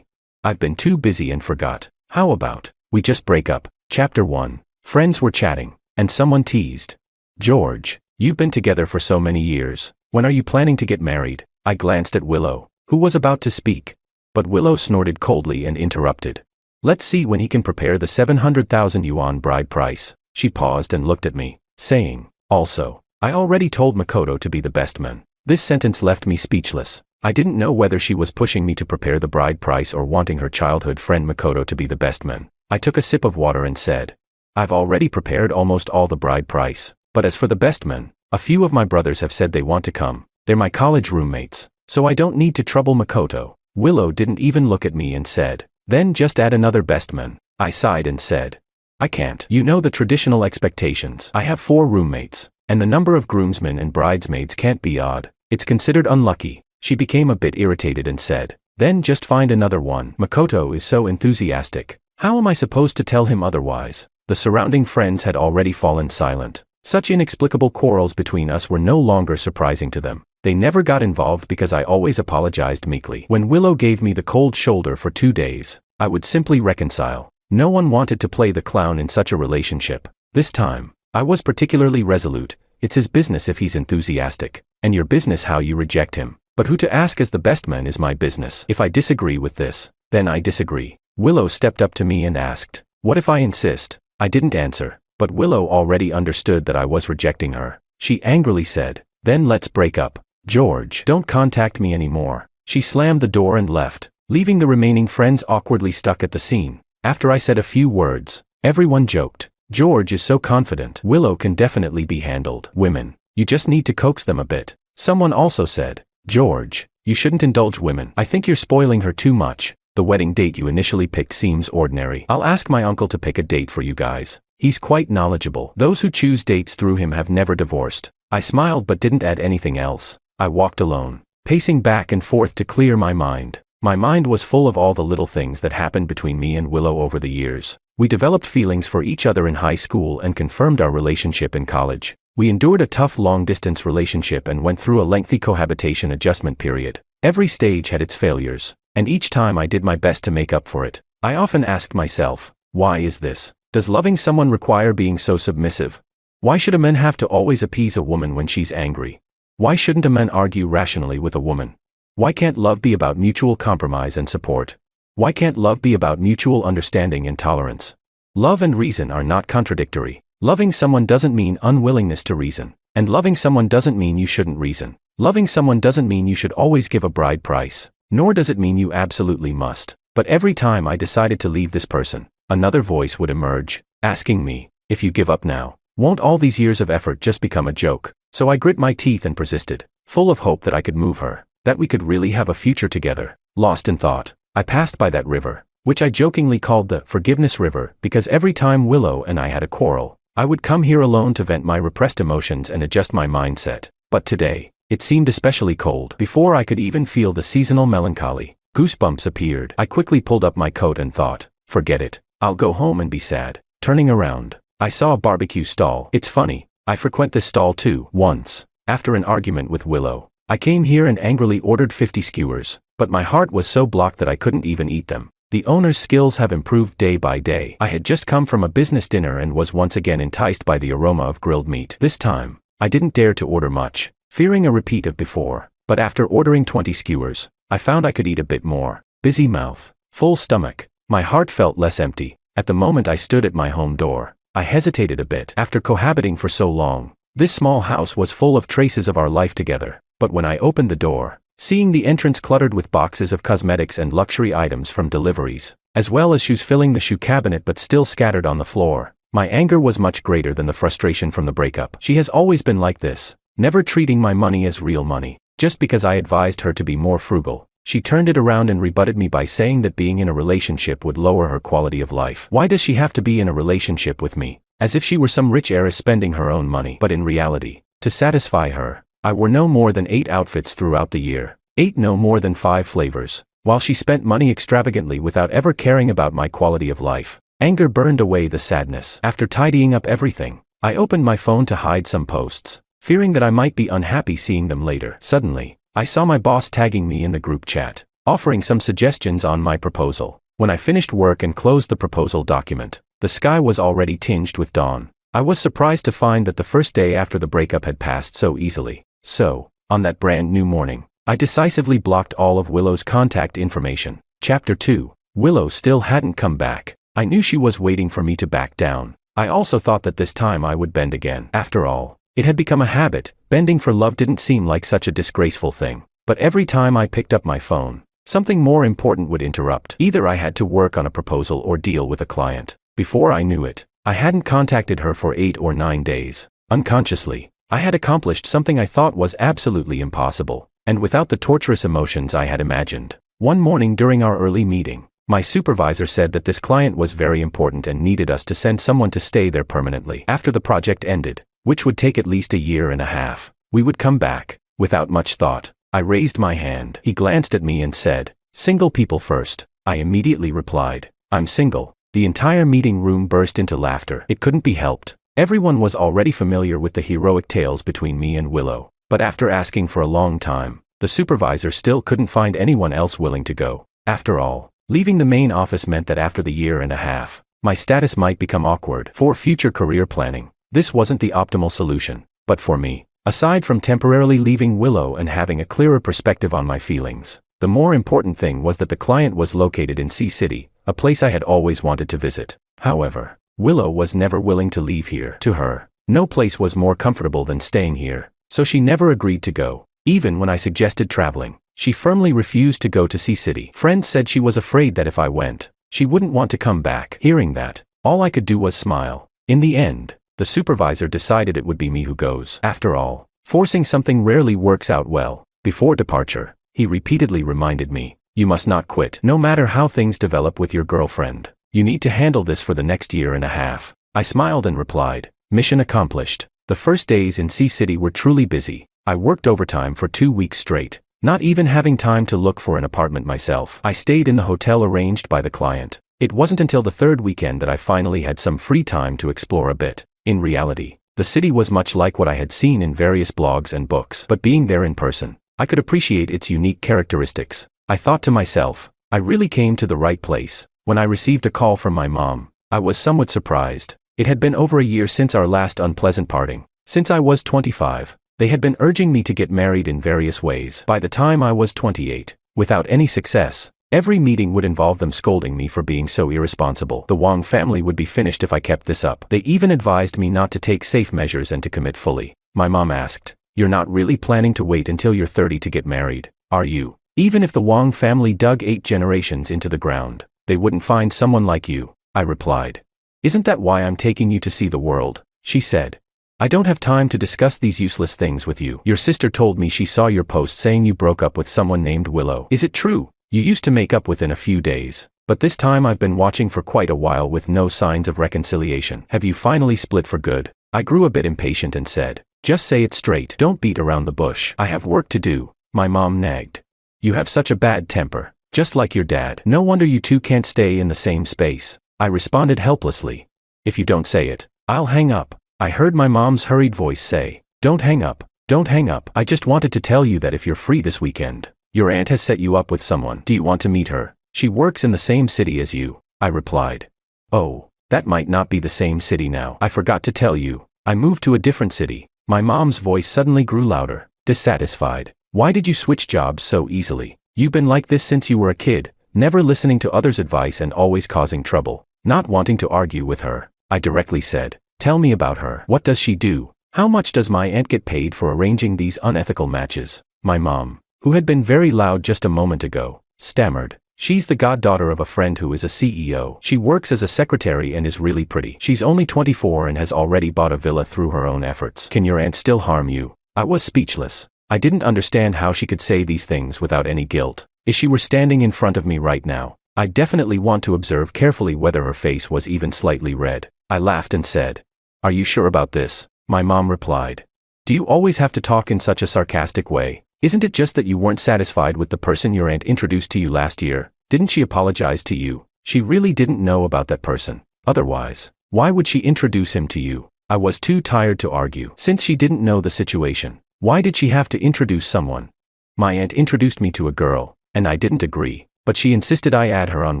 I've been too busy and forgot. How about we just break up?" Chapter 1. Friends were chatting, and someone teased, "George, you've been together for so many years. When are you planning to get married?" I glanced at Willow, who was about to speak. But Willow snorted coldly and interrupted. "Let's see when he can prepare the 700,000 yuan bride price." She paused and looked at me, saying, "Also, I already told Makoto to be the best man." This sentence left me speechless. I didn't know whether she was pushing me to prepare the bride price or wanting her childhood friend Makoto to be the best man. I took a sip of water and said, "I've already prepared almost all the bride price, but as for the best man, a few of my brothers have said they want to come. They're my college roommates, so I don't need to trouble Makoto." Willow didn't even look at me and said, "Then just add another best man." I sighed and said, "I can't. You know the traditional expectations. I have 4 roommates, and the number of groomsmen and bridesmaids can't be odd. It's considered unlucky." She became a bit irritated and said, "Then just find another one. Makoto is so enthusiastic. How am I supposed to tell him otherwise?" The surrounding friends had already fallen silent. Such inexplicable quarrels between us were no longer surprising to them. They never got involved because I always apologized meekly. When Willow gave me the cold shoulder for 2 days, I would simply reconcile. No one wanted to play the clown in such a relationship. This time, I was particularly resolute. It's his business if he's enthusiastic, and your business how you reject him. But who to ask as the best man is my business. If I disagree with this, then I disagree. Willow stepped up to me and asked, "What if I insist?" I didn't answer, but Willow already understood that I was rejecting her. She angrily said, "Then let's break up. George, don't contact me anymore." She slammed the door and left, leaving the remaining friends awkwardly stuck at the scene. After I said a few words, everyone joked, "George is so confident. Willow can definitely be handled. Women, you just need to coax them a bit." Someone also said, "George, you shouldn't indulge women. I think you're spoiling her too much. The wedding date you initially picked seems ordinary. I'll ask my uncle to pick a date for you guys. He's quite knowledgeable. Those who choose dates through him have never divorced." I smiled but didn't add anything else. I walked alone, pacing back and forth to clear my mind. My mind was full of all the little things that happened between me and Willow over the years. We developed feelings for each other in high school and confirmed our relationship in college. We endured a tough long-distance relationship and went through a lengthy cohabitation adjustment period. Every stage had its failures, and each time I did my best to make up for it. I often asked myself, why is this? Does loving someone require being so submissive? Why should a man have to always appease a woman when she's angry? Why shouldn't a man argue rationally with a woman? Why can't love be about mutual compromise and support? Why can't love be about mutual understanding and tolerance? Love and reason are not contradictory. Loving someone doesn't mean unwillingness to reason, and loving someone doesn't mean you shouldn't reason. Loving someone doesn't mean you should always give a bride price, nor does it mean you absolutely must. But every time I decided to leave this person, another voice would emerge, asking me, "If you give up now, won't all these years of effort just become a joke?" So I grit my teeth and persisted, full of hope that I could move her, that we could really have a future together. Lost in thought, I passed by that river, which I jokingly called the Forgiveness River, because every time Willow and I had a quarrel, I would come here alone to vent my repressed emotions and adjust my mindset. But today, it seemed especially cold. Before I could even feel the seasonal melancholy, goosebumps appeared. I quickly pulled up my coat and thought, forget it, I'll go home and be sad. Turning around, I saw a barbecue stall. It's funny, I frequent this stall too. Once, after an argument with Willow, I came here and angrily ordered 50 skewers, but my heart was so blocked that I couldn't even eat them. The owner's skills have improved day by day. I had just come from a business dinner and was once again enticed by the aroma of grilled meat. This time, I didn't dare to order much, fearing a repeat of before, but after ordering 20 skewers, I found I could eat a bit more. Busy mouth, full stomach, my heart felt less empty. At the moment I stood at my home door, I hesitated a bit. After cohabiting for so long, this small house was full of traces of our life together, but when I opened the door, seeing the entrance cluttered with boxes of cosmetics and luxury items from deliveries, as well as shoes filling the shoe cabinet but still scattered on the floor, my anger was much greater than the frustration from the breakup. She has always been like this, never treating my money as real money. Just because I advised her to be more frugal, she turned it around and rebutted me by saying that being in a relationship would lower her quality of life. Why does she have to be in a relationship with me? As if she were some rich heiress spending her own money. But in reality, to satisfy her, I wore no more than 8 outfits throughout the year. ate no more than 5 flavors, while she spent money extravagantly without ever caring about my quality of life. Anger burned away the sadness. After tidying up everything, I opened my phone to hide some posts, fearing that I might be unhappy seeing them later. Suddenly, I saw my boss tagging me in the group chat, offering some suggestions on my proposal. When I finished work and closed the proposal document, the sky was already tinged with dawn. I was surprised to find that the first day after the breakup had passed so easily. So, on that brand new morning, I decisively blocked all of Willow's contact information. Chapter 2. Willow still hadn't come back. I knew she was waiting for me to back down. I also thought that this time I would bend again. After all, it had become a habit. Bending for love didn't seem like such a disgraceful thing. But every time I picked up my phone, something more important would interrupt. Either I had to work on a proposal or deal with a client. Before I knew it, I hadn't contacted her for 8 or 9 days. Unconsciously, I had accomplished something I thought was absolutely impossible, and without the torturous emotions I had imagined. One morning during our early meeting, my supervisor said that this client was very important and needed us to send someone to stay there permanently. After the project ended, which would take at least a year and a half, we would come back. Without much thought, I raised my hand. He glanced at me and said, "Single people first." I immediately replied, "I'm single." The entire meeting room burst into laughter. It couldn't be helped. Everyone was already familiar with the heroic tales between me and Willow, but after asking for a long time, the supervisor still couldn't find anyone else willing to go. After all, leaving the main office meant that after the year and a half, my status might become awkward. For future career planning, this wasn't the optimal solution. But for me, aside from temporarily leaving Willow and having a clearer perspective on my feelings, the more important thing was that the client was located in Sea City, a place I had always wanted to visit. However, Willow was never willing to leave here. To her, no place was more comfortable than staying here, so she never agreed to go. Even when I suggested traveling, she firmly refused to go to Sea City. Friends said she was afraid that if I went, she wouldn't want to come back. Hearing that, all I could do was smile. In the end, the supervisor decided it would be me who goes. After all, forcing something rarely works out well. Before departure, he repeatedly reminded me, "You must not quit. No matter how things develop with your girlfriend, you need to handle this for the next year and a half." I smiled and replied, "Mission accomplished." The first days in Sea City were truly busy. I worked overtime for 2 weeks straight, not even having time to look for an apartment myself. I stayed in the hotel arranged by the client. It wasn't until the 3rd weekend that I finally had some free time to explore a bit. In reality, the city was much like what I had seen in various blogs and books, but being there in person, I could appreciate its unique characteristics. I thought to myself, I really came to the right place. When I received a call from my mom, I was somewhat surprised. It had been over a year since our last unpleasant parting. Since I was 25, they had been urging me to get married in various ways. By the time I was 28, without any success, every meeting would involve them scolding me for being so irresponsible. The Wong family would be finished if I kept this up. They even advised me not to take safe measures and to commit fully. My mom asked, "You're not really planning to wait until you're 30 to get married, are you? Even if the Wong family dug 8 generations into the ground, they wouldn't find someone like you," I replied. "Isn't that why I'm taking you to see the world?" she said. "I don't have time to discuss these useless things with you. Your sister told me she saw your post saying you broke up with someone named Willow. Is it true? You used to make up within a few days, but this time I've been watching for quite a while with no signs of reconciliation. Have you finally split for good?" I grew a bit impatient and said, "Just say it straight. Don't beat around the bush." "I have work to do," my mom nagged. "You have such a bad temper, just like your dad. No wonder you two can't stay in the same space," I responded helplessly. "If you don't say it, I'll hang up." I heard my mom's hurried voice say, "Don't hang up, don't hang up. I just wanted to tell you that if you're free this weekend, your aunt has set you up with someone. Do you want to meet her? She works in the same city as you," I replied. "Oh, that might not be the same city now. I forgot to tell you, I moved to a different city." My mom's voice suddenly grew louder, dissatisfied. "Why did you switch jobs so easily? You've been like this since you were a kid, never listening to others' advice and always causing trouble." Not wanting to argue with her, I directly said, "Tell me about her. What does she do? How much does my aunt get paid for arranging these unethical matches?" My mom, who had been very loud just a moment ago, stammered, "She's the goddaughter of a friend who is a CEO. She works as a secretary and is really pretty. She's only 24 and has already bought a villa through her own efforts. Can your aunt still harm you?" I was speechless. I didn't understand how she could say these things without any guilt. If she were standing in front of me right now, I definitely want to observe carefully whether her face was even slightly red. I laughed and said, "Are you sure about this?" My mom replied, "Do you always have to talk in such a sarcastic way?" Isn't it just that you weren't satisfied with the person your aunt introduced to you last year? Didn't she apologize to you? She really didn't know about that person. Otherwise, why would she introduce him to you? I was too tired to argue. Since she didn't know the situation, why did she have to introduce someone? My aunt introduced me to a girl, and I didn't agree, but she insisted I add her on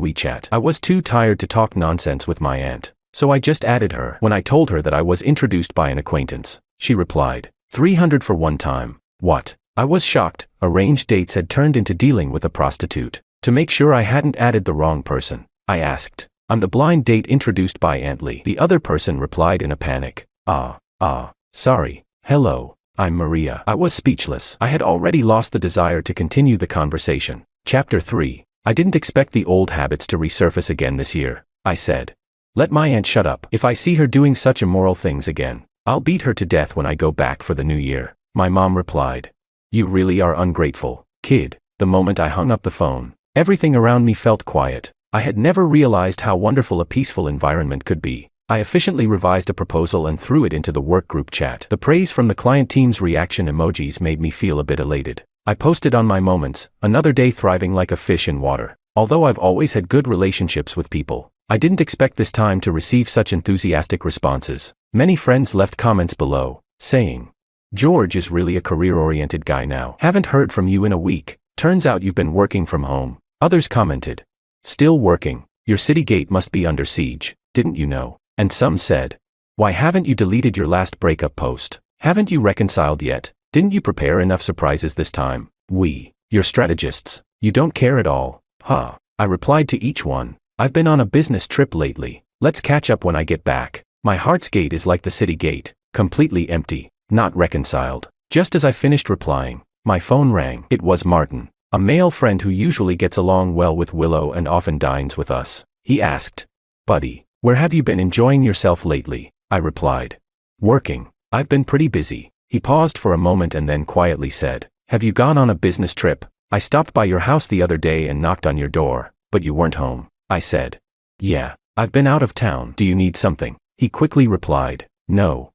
WeChat. I was too tired to talk nonsense with my aunt, so I just added her. When I told her that I was introduced by an acquaintance, she replied, 300 for one time. What? I was shocked. Arranged dates had turned into dealing with a prostitute. To make sure I hadn't added the wrong person, I asked, I'm the blind date introduced by Aunt Lee. The other person replied in a panic, sorry. Hello, I'm Maria. I was speechless. I had already lost the desire to continue the conversation. Chapter 3. I didn't expect the old habits to resurface again this year, I said. Let my aunt shut up. If I see her doing such immoral things again, I'll beat her to death when I go back for the new year, my mom replied. You really are ungrateful, kid. The moment I hung up the phone, everything around me felt quiet. I had never realized how wonderful a peaceful environment could be. I efficiently revised a proposal and threw it into the workgroup chat. The praise from the client team's reaction emojis made me feel a bit elated. I posted on my moments, another day thriving like a fish in water. Although I've always had good relationships with people, I didn't expect this time to receive such enthusiastic responses. Many friends left comments below, saying, George is really a career-oriented guy now. Haven't heard from you in a week. Turns out you've been working from home. Others commented, still working. Your city gate must be under siege, didn't you know? And some said, why haven't you deleted your last breakup post? Haven't you reconciled yet? Didn't you prepare enough surprises this time? You're strategists. You don't care at all. Huh. I replied to each one. I've been on a business trip lately. Let's catch up when I get back. My heart's gate is like the city gate, completely empty. Not reconciled. Just as I finished replying, my phone rang. It was Martin, a male friend who usually gets along well with Willow and often dines with us. He asked, buddy, where have you been enjoying yourself lately? I replied, working. I've been pretty busy. He paused for a moment and then quietly said, have you gone on a business trip? I stopped by your house the other day and knocked on your door, but you weren't home. I said, yeah, I've been out of town. Do you need something? He quickly replied, No,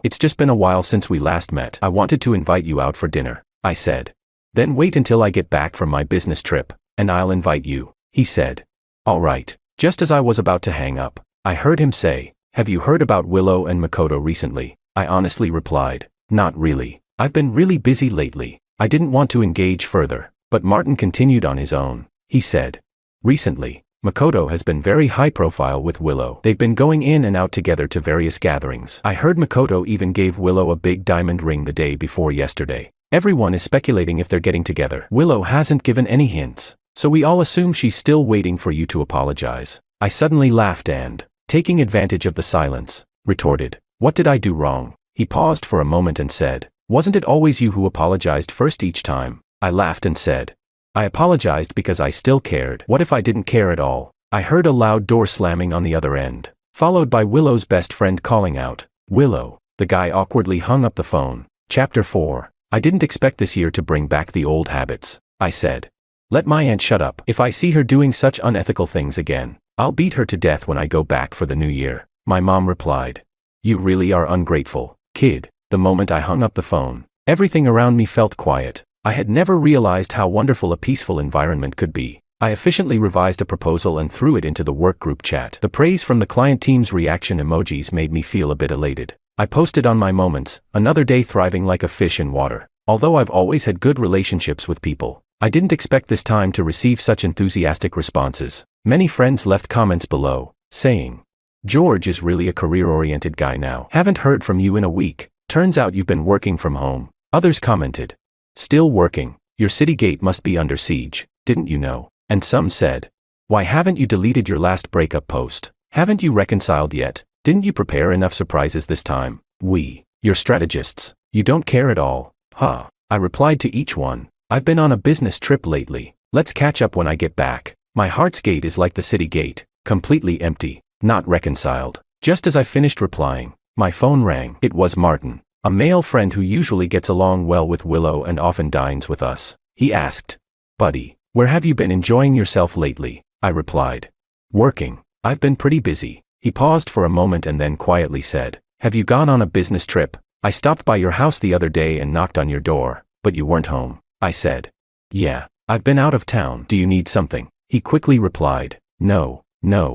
it's just been a while since we last met. I wanted to invite you out for dinner, I said. Then wait until I get back from my business trip, and I'll invite you, he said. All right. Just as I was about to hang up, I heard him say, have you heard about Willow and Makoto recently? I honestly replied, not really. I've been really busy lately. I didn't want to engage further, but Martin continued on his own. He said, recently, Makoto has been very high profile with Willow. They've been going in and out together to various gatherings. I heard Makoto even gave Willow a big diamond ring the day before yesterday. Everyone is speculating if they're getting together. Willow hasn't given any hints, so we all assume she's still waiting for you to apologize. I suddenly laughed and, taking advantage of the silence, retorted, what did I do wrong? He paused for a moment and said, wasn't it always you who apologized first each time? I laughed and said, I apologized because I still cared. What if I didn't care at all? I heard a loud door slamming on the other end, followed by Willow's best friend calling out, Willow. The guy awkwardly hung up the phone. Chapter 4. I didn't expect this year to bring back the old habits, I said. Let my aunt shut up. If I see her doing such unethical things again, I'll beat her to death when I go back for the new year, my mom replied. You really are ungrateful, kid. The moment I hung up the phone, everything around me felt quiet. I had never realized how wonderful a peaceful environment could be. I efficiently revised a proposal and threw it into the workgroup chat. The praise from the client team's reaction emojis made me feel a bit elated. I posted on my moments, another day thriving like a fish in water. Although I've always had good relationships with people, I didn't expect this time to receive such enthusiastic responses. Many friends left comments below, saying, George is really a career-oriented guy now. Haven't heard from you in a week. Turns out you've been working from home. Others commented, still working. Your city gate must be under siege, didn't you know? And some said, why haven't you deleted your last breakup post? Haven't you reconciled yet? Didn't you prepare enough surprises this time? You're strategists. You don't care at all. Huh. I replied to each one. I've been on a business trip lately. Let's catch up when I get back. My heart's gate is like the city gate, completely empty, not reconciled. Just as I finished replying, my phone rang. It was Martin, a male friend who usually gets along well with Willow and often dines with us. He asked, buddy, where have you been enjoying yourself lately? I replied, working. I've been pretty busy. He paused for a moment and then quietly said, have you gone on a business trip? I stopped by your house the other day and knocked on your door, But you weren't home, I said. Yeah, I've been out of town. Do you need something? He quickly replied. No,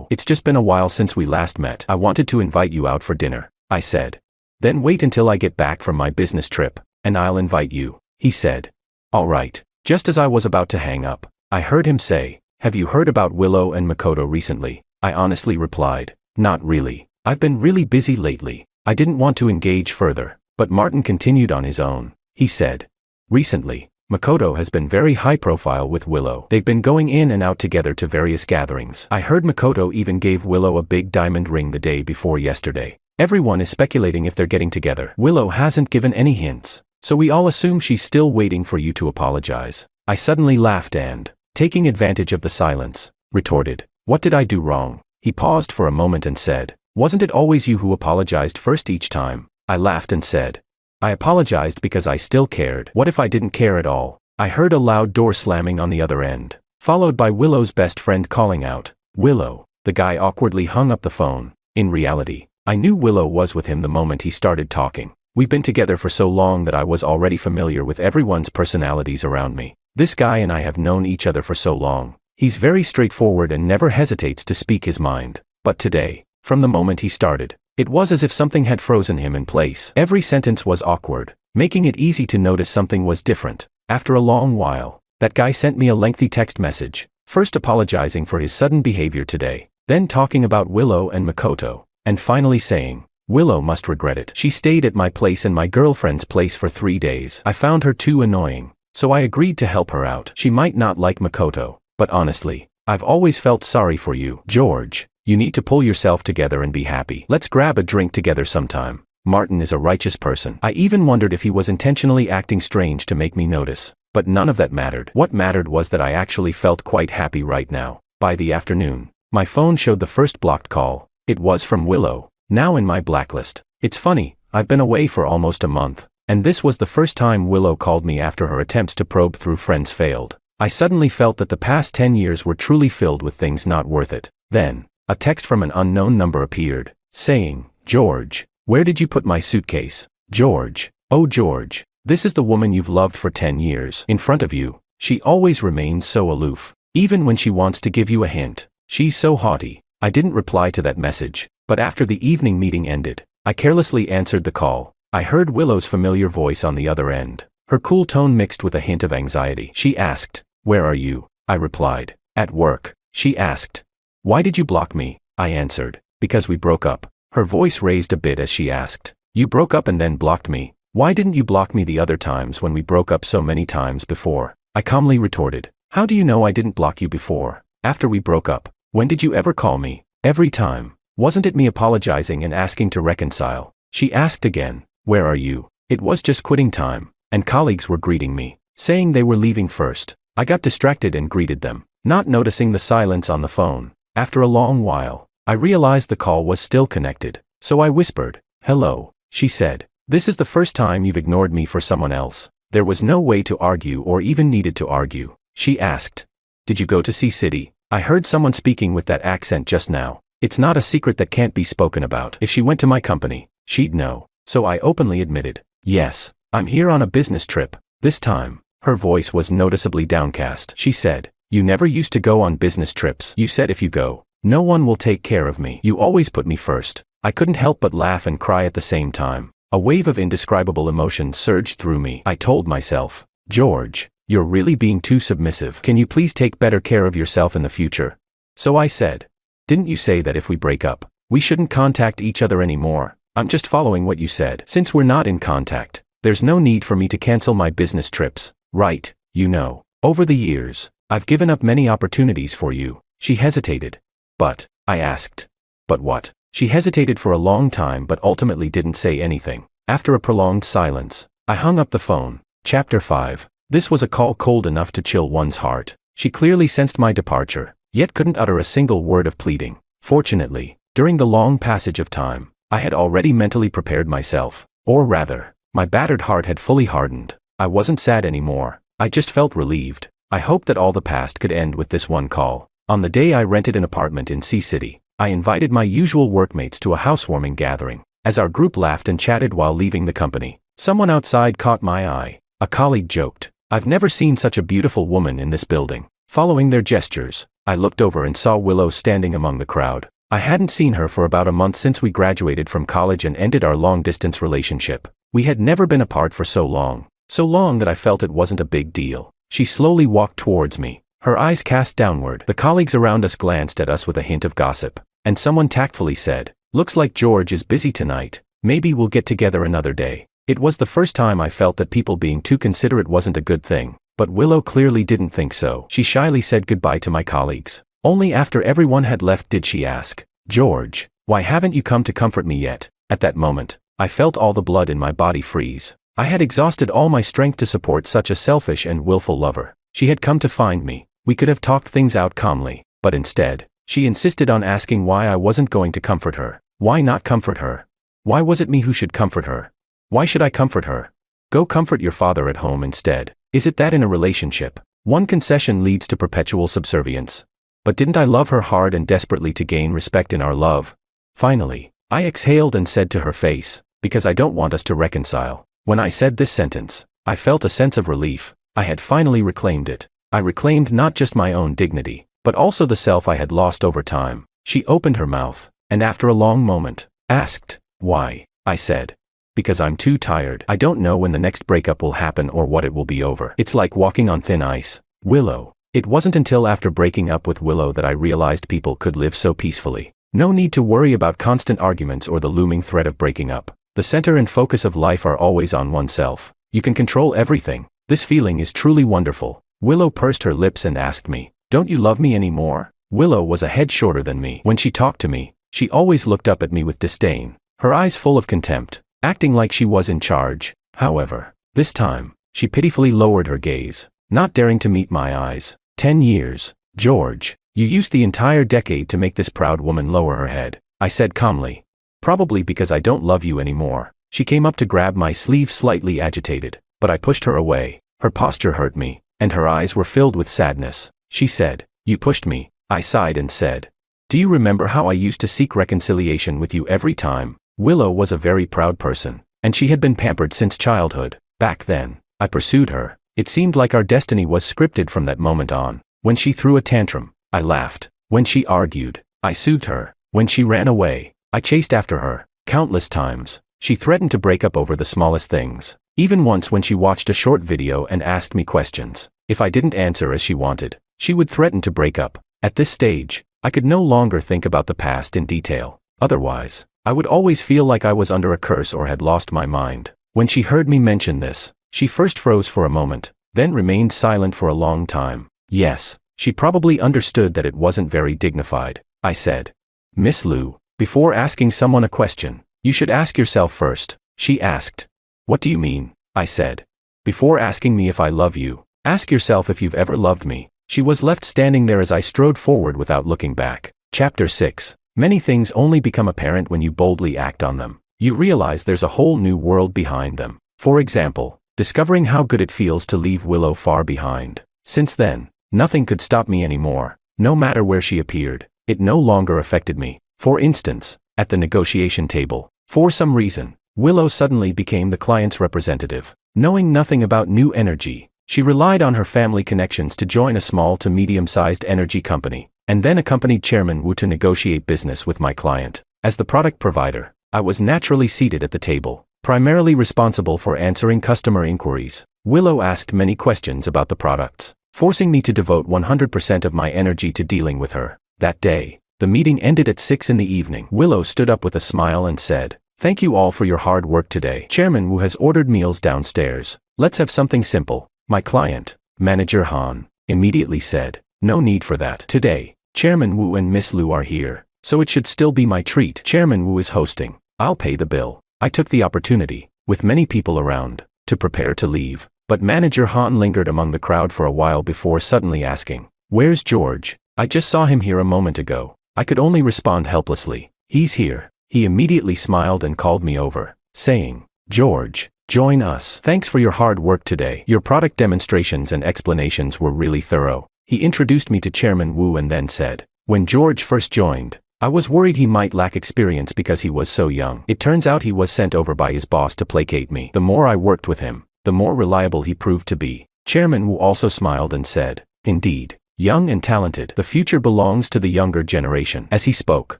it's just been a while since we last met. I wanted to invite you out for dinner, I said. Then wait until I get back from my business trip, and I'll invite you, he said. All right. Just as I was about to hang up, I heard him say, have you heard about Willow and Makoto recently? I honestly replied, not really. I've been really busy lately. I didn't want to engage further, but Martin continued on his own. He said, recently, Makoto has been very high profile with Willow. They've been going in and out together to various gatherings. I heard Makoto even gave Willow a big diamond ring the day before yesterday. Everyone is speculating if they're getting together. Willow hasn't given any hints, so we all assume she's still waiting for you to apologize. I suddenly laughed and, taking advantage of the silence, retorted, what did I do wrong? He paused for a moment and said, wasn't it always you who apologized first each time? I laughed and said, I apologized because I still cared. What if I didn't care at all? I heard a loud door slamming on the other end, followed by Willow's best friend calling out, Willow. The guy awkwardly hung up the phone. In reality, I knew Willow was with him the moment he started talking. We've been together for so long that I was already familiar with everyone's personalities around me. This guy and I have known each other for so long. He's very straightforward and never hesitates to speak his mind. But today, from the moment he started, it was as if something had frozen him in place. Every sentence was awkward, making it easy to notice something was different. After a long while, that guy sent me a lengthy text message, first apologizing for his sudden behavior today, then talking about Willow and Makoto, and finally saying, Willow must regret it. She stayed at my place and my girlfriend's place for 3 days. I found her too annoying, so I agreed to help her out. She might not like Makoto, but honestly, I've always felt sorry for you. George, you need to pull yourself together and be happy. Let's grab a drink together sometime. Martin is a righteous person. I even wondered if he was intentionally acting strange to make me notice, but none of that mattered. What mattered was that I actually felt quite happy right now. By the afternoon, my phone showed the first blocked call. It was from Willow, now in my blacklist. It's funny, I've been away for almost a month, and this was the first time Willow called me after her attempts to probe through friends failed. I suddenly felt that the past 10 years were truly filled with things not worth it. Then, a text from an unknown number appeared, saying, George, where did you put my suitcase? George, oh George, this is the woman you've loved for 10 years. In front of you, she always remains so aloof. Even when she wants to give you a hint, she's so haughty. I didn't reply to that message, but after the evening meeting ended, I carelessly answered the call. I heard Willow's familiar voice on the other end, her cool tone mixed with a hint of anxiety. She asked, where are you? I replied, at work. She asked, why did you block me? I answered, because we broke up. Her voice raised a bit as she asked, you broke up and then blocked me? Why didn't you block me the other times when we broke up so many times before? I calmly retorted, how do you know I didn't block you before? After we broke up, when did you ever call me? Every time. Wasn't it me apologizing and asking to reconcile? She asked again, where are you? It was just quitting time, and colleagues were greeting me, saying they were leaving first. I got distracted and greeted them, not noticing the silence on the phone. After a long while, I realized the call was still connected, so I whispered, hello, she said, this is the first time you've ignored me for someone else. There was no way to argue or even needed to argue. She asked, did you go to C-City? I heard someone speaking with that accent just now. It's not a secret that can't be spoken about. If she went to my company, she'd know. So I openly admitted, yes, I'm here on a business trip. This time, her voice was noticeably downcast. She said, you never used to go on business trips. You said if you go, no one will take care of me. You always put me first. I couldn't help but laugh and cry at the same time. A wave of indescribable emotion surged through me. I told myself, George, you're really being too submissive. Can you please take better care of yourself in the future? So I said, didn't you say that if we break up, we shouldn't contact each other anymore? I'm just following what you said. Since we're not in contact, there's no need for me to cancel my business trips, right? You know, over the years, I've given up many opportunities for you. She hesitated. But, I asked. But what? She hesitated for a long time but ultimately didn't say anything. After a prolonged silence, I hung up the phone. Chapter 5. This was a call cold enough to chill one's heart. She clearly sensed my departure, yet couldn't utter a single word of pleading. Fortunately, during the long passage of time, I had already mentally prepared myself. Or rather, my battered heart had fully hardened. I wasn't sad anymore. I just felt relieved. I hoped that all the past could end with this one call. On the day I rented an apartment in C-City, I invited my usual workmates to a housewarming gathering. As our group laughed and chatted while leaving the company, someone outside caught my eye. a colleague joked. I've never seen such a beautiful woman in this building. Following their gestures, I looked over and saw Willow standing among the crowd. I hadn't seen her for about a month since we graduated from college and ended our long-distance relationship. We had never been apart for so long that I felt it wasn't a big deal. She slowly walked towards me, her eyes cast downward. The colleagues around us glanced at us with a hint of gossip, and someone tactfully said, "Looks like George is busy tonight. Maybe we'll get together another day." It was the first time I felt that people being too considerate wasn't a good thing, but Willow clearly didn't think so. She shyly said goodbye to my colleagues. Only after everyone had left did she ask, "George, why haven't you come to comfort me yet?" At that moment, I felt all the blood in my body freeze. I had exhausted all my strength to support such a selfish and willful lover. She had come to find me. We could have talked things out calmly, but instead, she insisted on asking why I wasn't going to comfort her. Why not comfort her? Why was it me who should comfort her? Why should I comfort her? Go comfort your father at home instead. Is it that in a relationship, one concession leads to perpetual subservience? But didn't I love her hard and desperately to gain respect in our love? Finally, I exhaled and said to her face, "Because I don't want us to reconcile." When I said this sentence, I felt a sense of relief. I had finally reclaimed it. I reclaimed not just my own dignity, but also the self I had lost over time. She opened her mouth, and after a long moment, asked, "Why?" I said, "Because I'm too tired. I don't know when the next breakup will happen or what it will be over. It's like walking on thin ice." Willow. It wasn't until after breaking up with Willow that I realized people could live so peacefully. No need to worry about constant arguments or the looming threat of breaking up. The center and focus of life are always on oneself. You can control everything. This feeling is truly wonderful. Willow pursed her lips and asked me, "Don't you love me anymore?" Willow was a head shorter than me. When she talked to me, she always looked up at me with disdain, her eyes full of contempt, acting like she was in charge. However, this time, she pitifully lowered her gaze, not daring to meet my eyes. 10 years, George. You used the entire decade to make this proud woman lower her head, I said calmly. Probably because I don't love you anymore. She came up to grab my sleeve, slightly agitated, but I pushed her away. Her posture hurt me, and her eyes were filled with sadness. She said, "You pushed me." I sighed and said, "Do you remember how I used to seek reconciliation with you every time?" Willow was a very proud person, and she had been pampered since childhood. Back then, I pursued her. It seemed like our destiny was scripted from that moment on. When she threw a tantrum, I laughed. When she argued, I soothed her. When she ran away, I chased after her. Countless times, she threatened to break up over the smallest things. Even once when she watched a short video and asked me questions. If I didn't answer as she wanted, she would threaten to break up. At this stage, I could no longer think about the past in detail. Otherwise, I would always feel like I was under a curse or had lost my mind. When she heard me mention this, she first froze for a moment, then remained silent for a long time. Yes, she probably understood that it wasn't very dignified. I said, "Miss Liu, before asking someone a question, you should ask yourself first." She asked, "What do you mean?" I said, "Before asking me if I love you, ask yourself if you've ever loved me." She was left standing there as I strode forward without looking back. Chapter 6. Many things only become apparent when you boldly act on them. You realize there's a whole new world behind them. For example, discovering how good it feels to leave Willow far behind. Since then, nothing could stop me anymore. No matter where she appeared, it no longer affected me. For instance, at the negotiation table, for some reason, Willow suddenly became the client's representative. Knowing nothing about new energy, she relied on her family connections to join a small to medium-sized energy company, and then accompanied Chairman Wu to negotiate business with my client. As the product provider, I was naturally seated at the table, primarily responsible for answering customer inquiries. Willow asked many questions about the products, forcing me to devote 100% of my energy to dealing with her. That day, the meeting ended at 6 in the evening. Willow stood up with a smile and said, "Thank you all for your hard work today. Chairman Wu has ordered meals downstairs. Let's have something simple." My client, Manager Han, immediately said, "No need for that. Today, Chairman Wu and Miss Liu are here, so it should still be my treat. Chairman Wu is hosting. I'll pay the bill." I took the opportunity, with many people around, to prepare to leave, but Manager Han lingered among the crowd for a while before suddenly asking, "Where's George? I just saw him here a moment ago." I could only respond helplessly, "He's here." He immediately smiled and called me over, saying, "George, join us. Thanks for your hard work today. Your product demonstrations and explanations were really thorough." He introduced me to Chairman Wu and then said, "When George first joined, I was worried he might lack experience because he was so young. It turns out he was sent over by his boss to placate me. The more I worked with him, the more reliable he proved to be. Chairman Wu also smiled and said, "Indeed. Young and talented. The future belongs to the younger generation." As he spoke,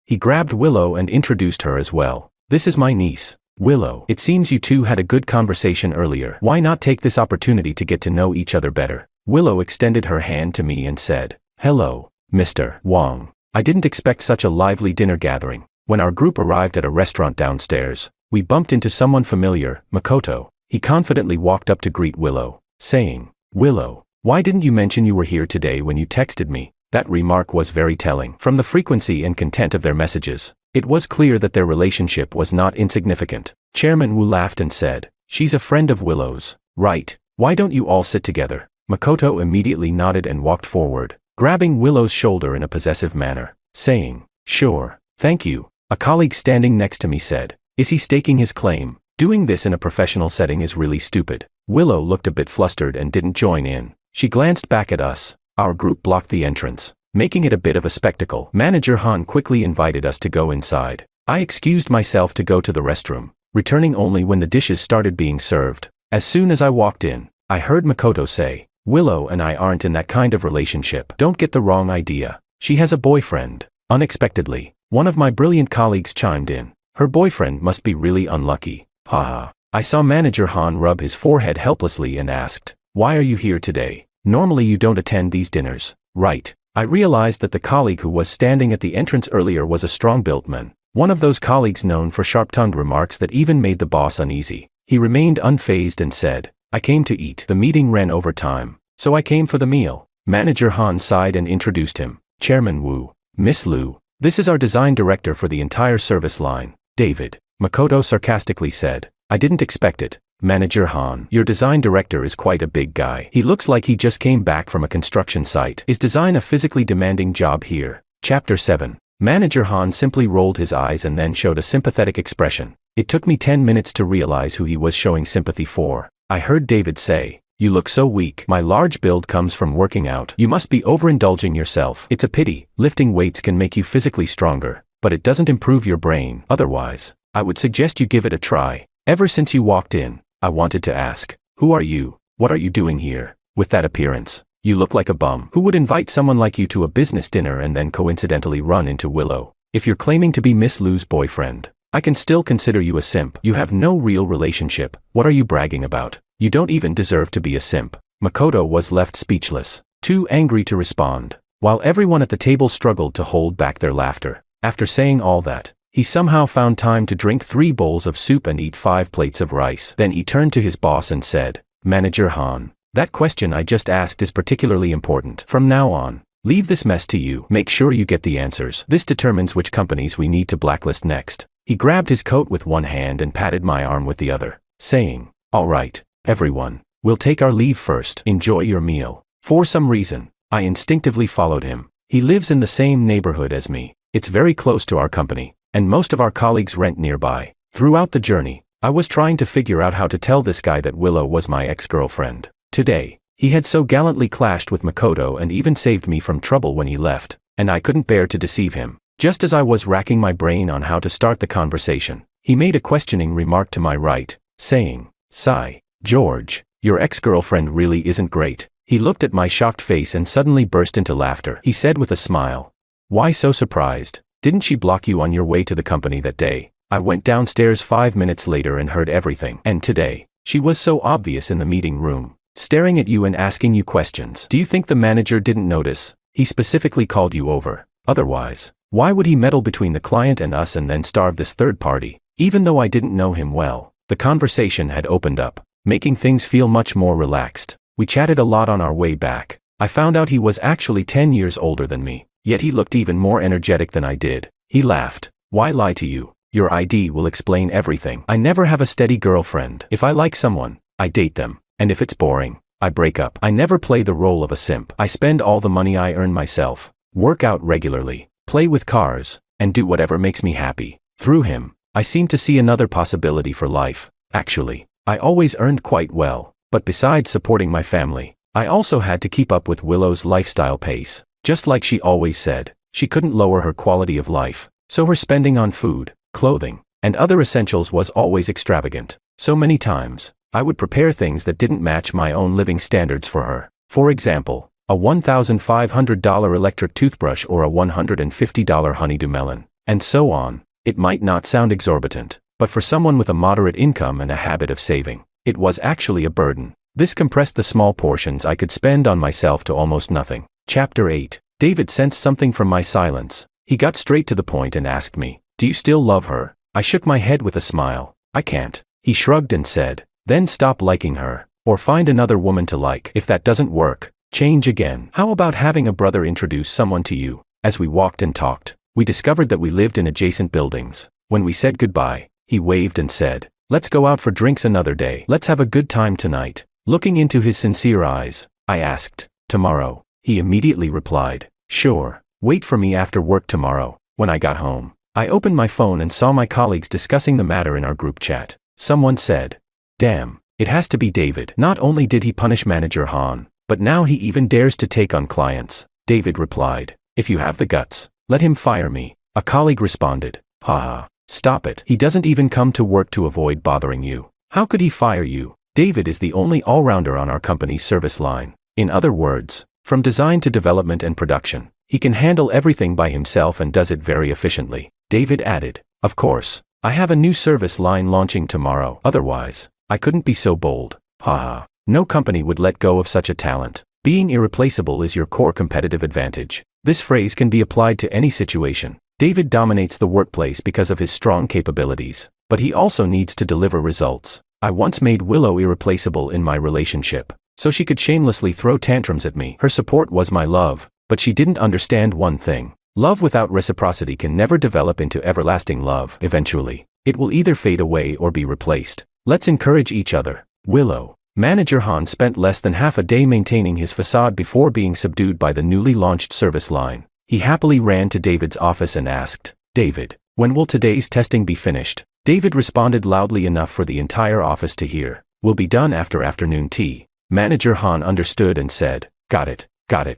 he grabbed Willow and introduced her as well. "This is my niece, Willow. It seems you two had a good conversation earlier. Why not take this opportunity to get to know each other better?" Willow extended her hand to me and said, "Hello, Mr. Wang. I didn't expect such a lively dinner gathering." When our group arrived at a restaurant downstairs, we bumped into someone familiar, Makoto. He confidently walked up to greet Willow, saying, "Willow, why didn't you mention you were here today when you texted me?" That remark was very telling. From the frequency and content of their messages, it was clear that their relationship was not insignificant. Chairman Wu laughed and said, "She's a friend of Willow's, right? Why don't you all sit together?" Makoto immediately nodded and walked forward, grabbing Willow's shoulder in a possessive manner, saying, "Sure, thank you." A colleague standing next to me said, "Is he staking his claim? Doing this in a professional setting is really stupid." Willow looked a bit flustered and didn't join in. She glanced back at us. Our group blocked the entrance, making it a bit of a spectacle. Manager Han quickly invited us to go inside. I excused myself to go to the restroom, returning only when the dishes started being served. As soon as I walked in, I heard Makoto say, "Willow and I aren't in that kind of relationship. Don't get the wrong idea. She has a boyfriend." Unexpectedly, one of my brilliant colleagues chimed in. "Her boyfriend must be really unlucky. Haha." I saw Manager Han rub his forehead helplessly and asked, "Why are you here today? Normally you don't attend these dinners, right?" I realized that the colleague who was standing at the entrance earlier was a strong-built man. One of those colleagues known for sharp-tongued remarks that even made the boss uneasy. He remained unfazed and said, "I came to eat. The meeting ran over time, so I came for the meal." Manager Han sighed and introduced him. "Chairman Wu, Miss Liu. This is our design director for the entire service line, David." Makoto sarcastically said, "I didn't expect it. Manager Han, your design director is quite a big guy. He looks like he just came back from a construction site. Is design a physically demanding job here?" Chapter 7. Manager Han simply rolled his eyes and then showed a sympathetic expression. It took me 10 minutes to realize who he was showing sympathy for. I heard David say, "You look so weak. My large build comes from working out. You must be overindulging yourself. It's a pity. Lifting weights can make you physically stronger, but it doesn't improve your brain. Otherwise, I would suggest you give it a try." Ever since you walked in, I wanted to ask, "Who are you? What are you doing here? With that appearance, you look like a bum. Who would invite someone like you to a business dinner and then coincidentally run into Willow? If you're claiming to be Miss Liu's boyfriend, I can still consider you a simp. You have no real relationship. What are you bragging about? You don't even deserve to be a simp." Makoto was left speechless, too angry to respond, while everyone at the table struggled to hold back their laughter. After saying all that, he somehow found time to drink 3 bowls of soup and eat 5 plates of rice. Then he turned to his boss and said, "Manager Han, that question I just asked is particularly important. From now on, leave this mess to you. Make sure you get the answers. This determines which companies we need to blacklist next." He grabbed his coat with one hand and patted my arm with the other, saying, "All right, everyone, we'll take our leave first. Enjoy your meal." For some reason, I instinctively followed him. He lives in the same neighborhood as me. It's very close to our company, and most of our colleagues rent nearby. Throughout the journey, I was trying to figure out how to tell this guy that Willow was my ex-girlfriend. Today, he had so gallantly clashed with Makoto and even saved me from trouble when he left, and I couldn't bear to deceive him. Just as I was racking my brain on how to start the conversation, he made a questioning remark to my right, saying, "Sigh, George, your ex-girlfriend really isn't great." He looked at my shocked face and suddenly burst into laughter. He said with a smile, "Why so surprised? Didn't she block you on your way to the company that day?" I went downstairs 5 minutes later and heard everything. "And today, she was so obvious in the meeting room, staring at you and asking you questions. Do you think the manager didn't notice? He specifically called you over. Otherwise, why would he meddle between the client and us and then starve this third party?" Even though I didn't know him well, the conversation had opened up, making things feel much more relaxed. We chatted a lot on our way back. I found out he was actually 10 years older than me. Yet he looked even more energetic than I did. He laughed. "Why lie to you? Your ID will explain everything. I never have a steady girlfriend. If I like someone, I date them. And if it's boring, I break up. I never play the role of a simp. I spend all the money I earn myself, work out regularly, play with cars, and do whatever makes me happy." Through him, I seemed to see another possibility for life. Actually, I always earned quite well, but besides supporting my family, I also had to keep up with Willow's lifestyle pace. Just like she always said, she couldn't lower her quality of life, so her spending on food, clothing, and other essentials was always extravagant. So many times, I would prepare things that didn't match my own living standards for her. For example, a $1,500 electric toothbrush or a $150 honeydew melon, and so on. It might not sound exorbitant, but for someone with a moderate income and a habit of saving, it was actually a burden. This compressed the small portions I could spend on myself to almost nothing. Chapter 8. David sensed something from my silence. He got straight to the point and asked me, "Do you still love her?" I shook my head with a smile. "I can't." He shrugged and said, "Then stop liking her, or find another woman to like. If that doesn't work, change again. How about having a brother introduce someone to you?" As we walked and talked, we discovered that we lived in adjacent buildings. When we said goodbye, he waved and said, "Let's go out for drinks another day. Let's have a good time tonight." Looking into his sincere eyes, I asked, "Tomorrow?" He immediately replied, "Sure. Wait for me after work tomorrow." When I got home, I opened my phone and saw my colleagues discussing the matter in our group chat. Someone said, "Damn, it has to be David. Not only did he punish Manager Han, but now he even dares to take on clients." David replied, "If you have the guts, let him fire me." A colleague responded, "Haha, stop it. He doesn't even come to work to avoid bothering you. How could he fire you?" David is the only all-rounder on our company's service line. In other words, from design to development and production, he can handle everything by himself and does it very efficiently. David added, "Of course, I have a new service line launching tomorrow. Otherwise, I couldn't be so bold. Haha. No company would let go of such a talent. Being irreplaceable is your core competitive advantage." This phrase can be applied to any situation. David dominates the workplace because of his strong capabilities, but he also needs to deliver results. I once made Willow irreplaceable in my relationship, so she could shamelessly throw tantrums at me. Her support was my love, but she didn't understand one thing. Love without reciprocity can never develop into everlasting love. Eventually, it will either fade away or be replaced. Let's encourage each other. Willow. Manager Han spent less than half a day maintaining his facade before being subdued by the newly launched service line. He happily ran to David's office and asked, "David, when will today's testing be finished?" David responded loudly enough for the entire office to hear, "Will be done after afternoon tea." Manager Han understood and said, got it,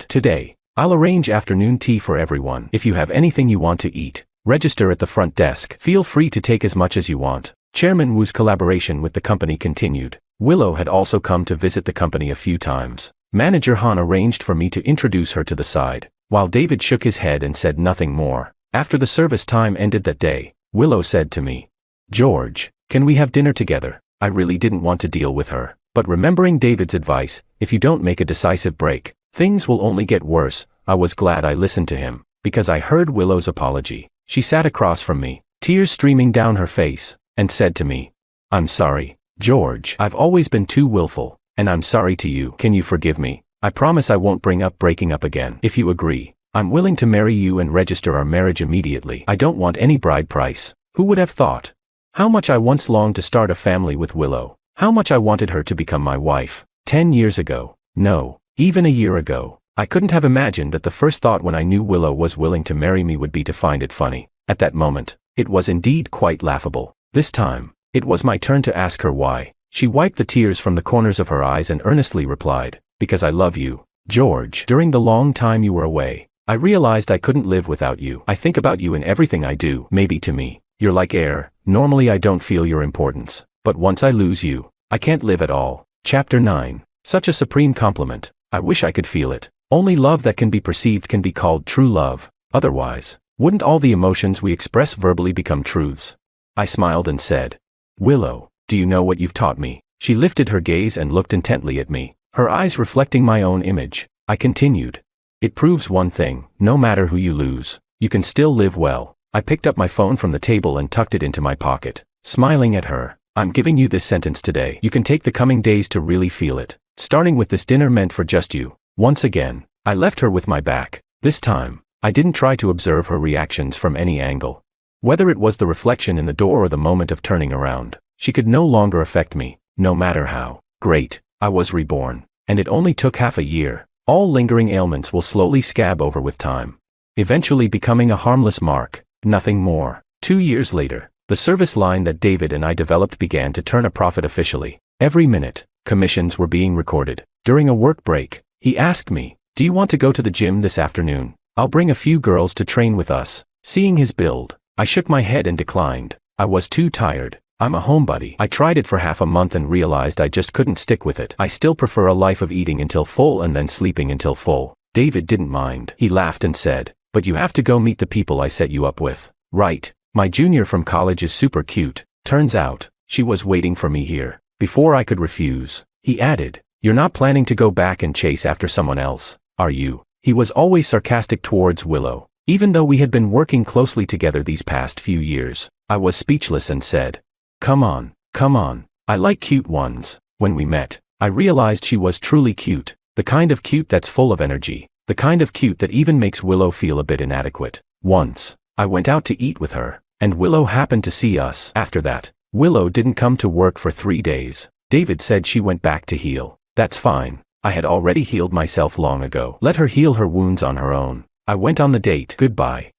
today. I'll arrange afternoon tea for everyone. If you have anything you want to eat, register at the front desk. Feel free to take as much as you want." Chairman Wu's collaboration with the company continued. Willow had also come to visit the company a few times. Manager Han arranged for me to introduce her to the side, while David shook his head and said nothing more. After the service time ended that day, Willow said to me, "George, can we have dinner together?" I really didn't want to deal with her, but remembering David's advice, if you don't make a decisive break, things will only get worse, I was glad I listened to him, because I heard Willow's apology. She sat across from me, tears streaming down her face, and said to me, "I'm sorry, George. I've always been too willful, and I'm sorry to you. Can you forgive me? I promise I won't bring up breaking up again. If you agree, I'm willing to marry you and register our marriage immediately. I don't want any bride price." Who would have thought? How much I once longed to start a family with Willow. How much I wanted her to become my wife. 10 years ago. No, even a year ago. I couldn't have imagined that the first thought when I knew Willow was willing to marry me would be to find it funny. At that moment, it was indeed quite laughable. This time, it was my turn to ask her why. She wiped the tears from the corners of her eyes and earnestly replied, "Because I love you, George. During the long time you were away, I realized I couldn't live without you. I think about you in everything I do. Maybe to me, you're like air. Normally I don't feel your importance, but once I lose you, I can't live at all." Chapter 9. Such a supreme compliment. I wish I could feel it. Only love that can be perceived can be called true love. Otherwise, wouldn't all the emotions we express verbally become truths? I smiled and said, "Willow, do you know what you've taught me?" She lifted her gaze and looked intently at me, her eyes reflecting my own image. I continued, "It proves one thing, no matter who you lose, you can still live well." I picked up my phone from the table and tucked it into my pocket, smiling at her. "I'm giving you this sentence today. You can take the coming days to really feel it. Starting with this dinner meant for just you." Once again, I left her with my back. This time, I didn't try to observe her reactions from any angle. Whether it was the reflection in the door or the moment of turning around, she could no longer affect me, no matter how great I was reborn. And it only took half a year. All lingering ailments will slowly scab over with time, eventually becoming a harmless mark, nothing more. 2 years later, the service line that David and I developed began to turn a profit officially. Every minute, commissions were being recorded. During a work break, he asked me, "Do you want to go to the gym this afternoon? I'll bring a few girls to train with us." Seeing his build, I shook my head and declined. I was too tired. I'm a homebody. I tried it for half a month and realized I just couldn't stick with it. I still prefer a life of eating until full and then sleeping until full. David didn't mind. He laughed and said, but you have to go meet the people I set you up with. Right. My junior from college is super cute. Turns out, she was waiting for me here. Before I could refuse, he added, you're not planning to go back and chase after someone else, are you? He was always sarcastic towards Willow. Even though we had been working closely together these past few years, I was speechless and said, come on. I like cute ones. When we met, I realized she was truly cute. The kind of cute that's full of energy. The kind of cute that even makes Willow feel a bit inadequate. Once, I went out to eat with her, and Willow happened to see us. After that, Willow didn't come to work for 3 days. David said she went back to heal. That's fine. I had already healed myself long ago. Let her heal her wounds on her own. I went on the date. Goodbye.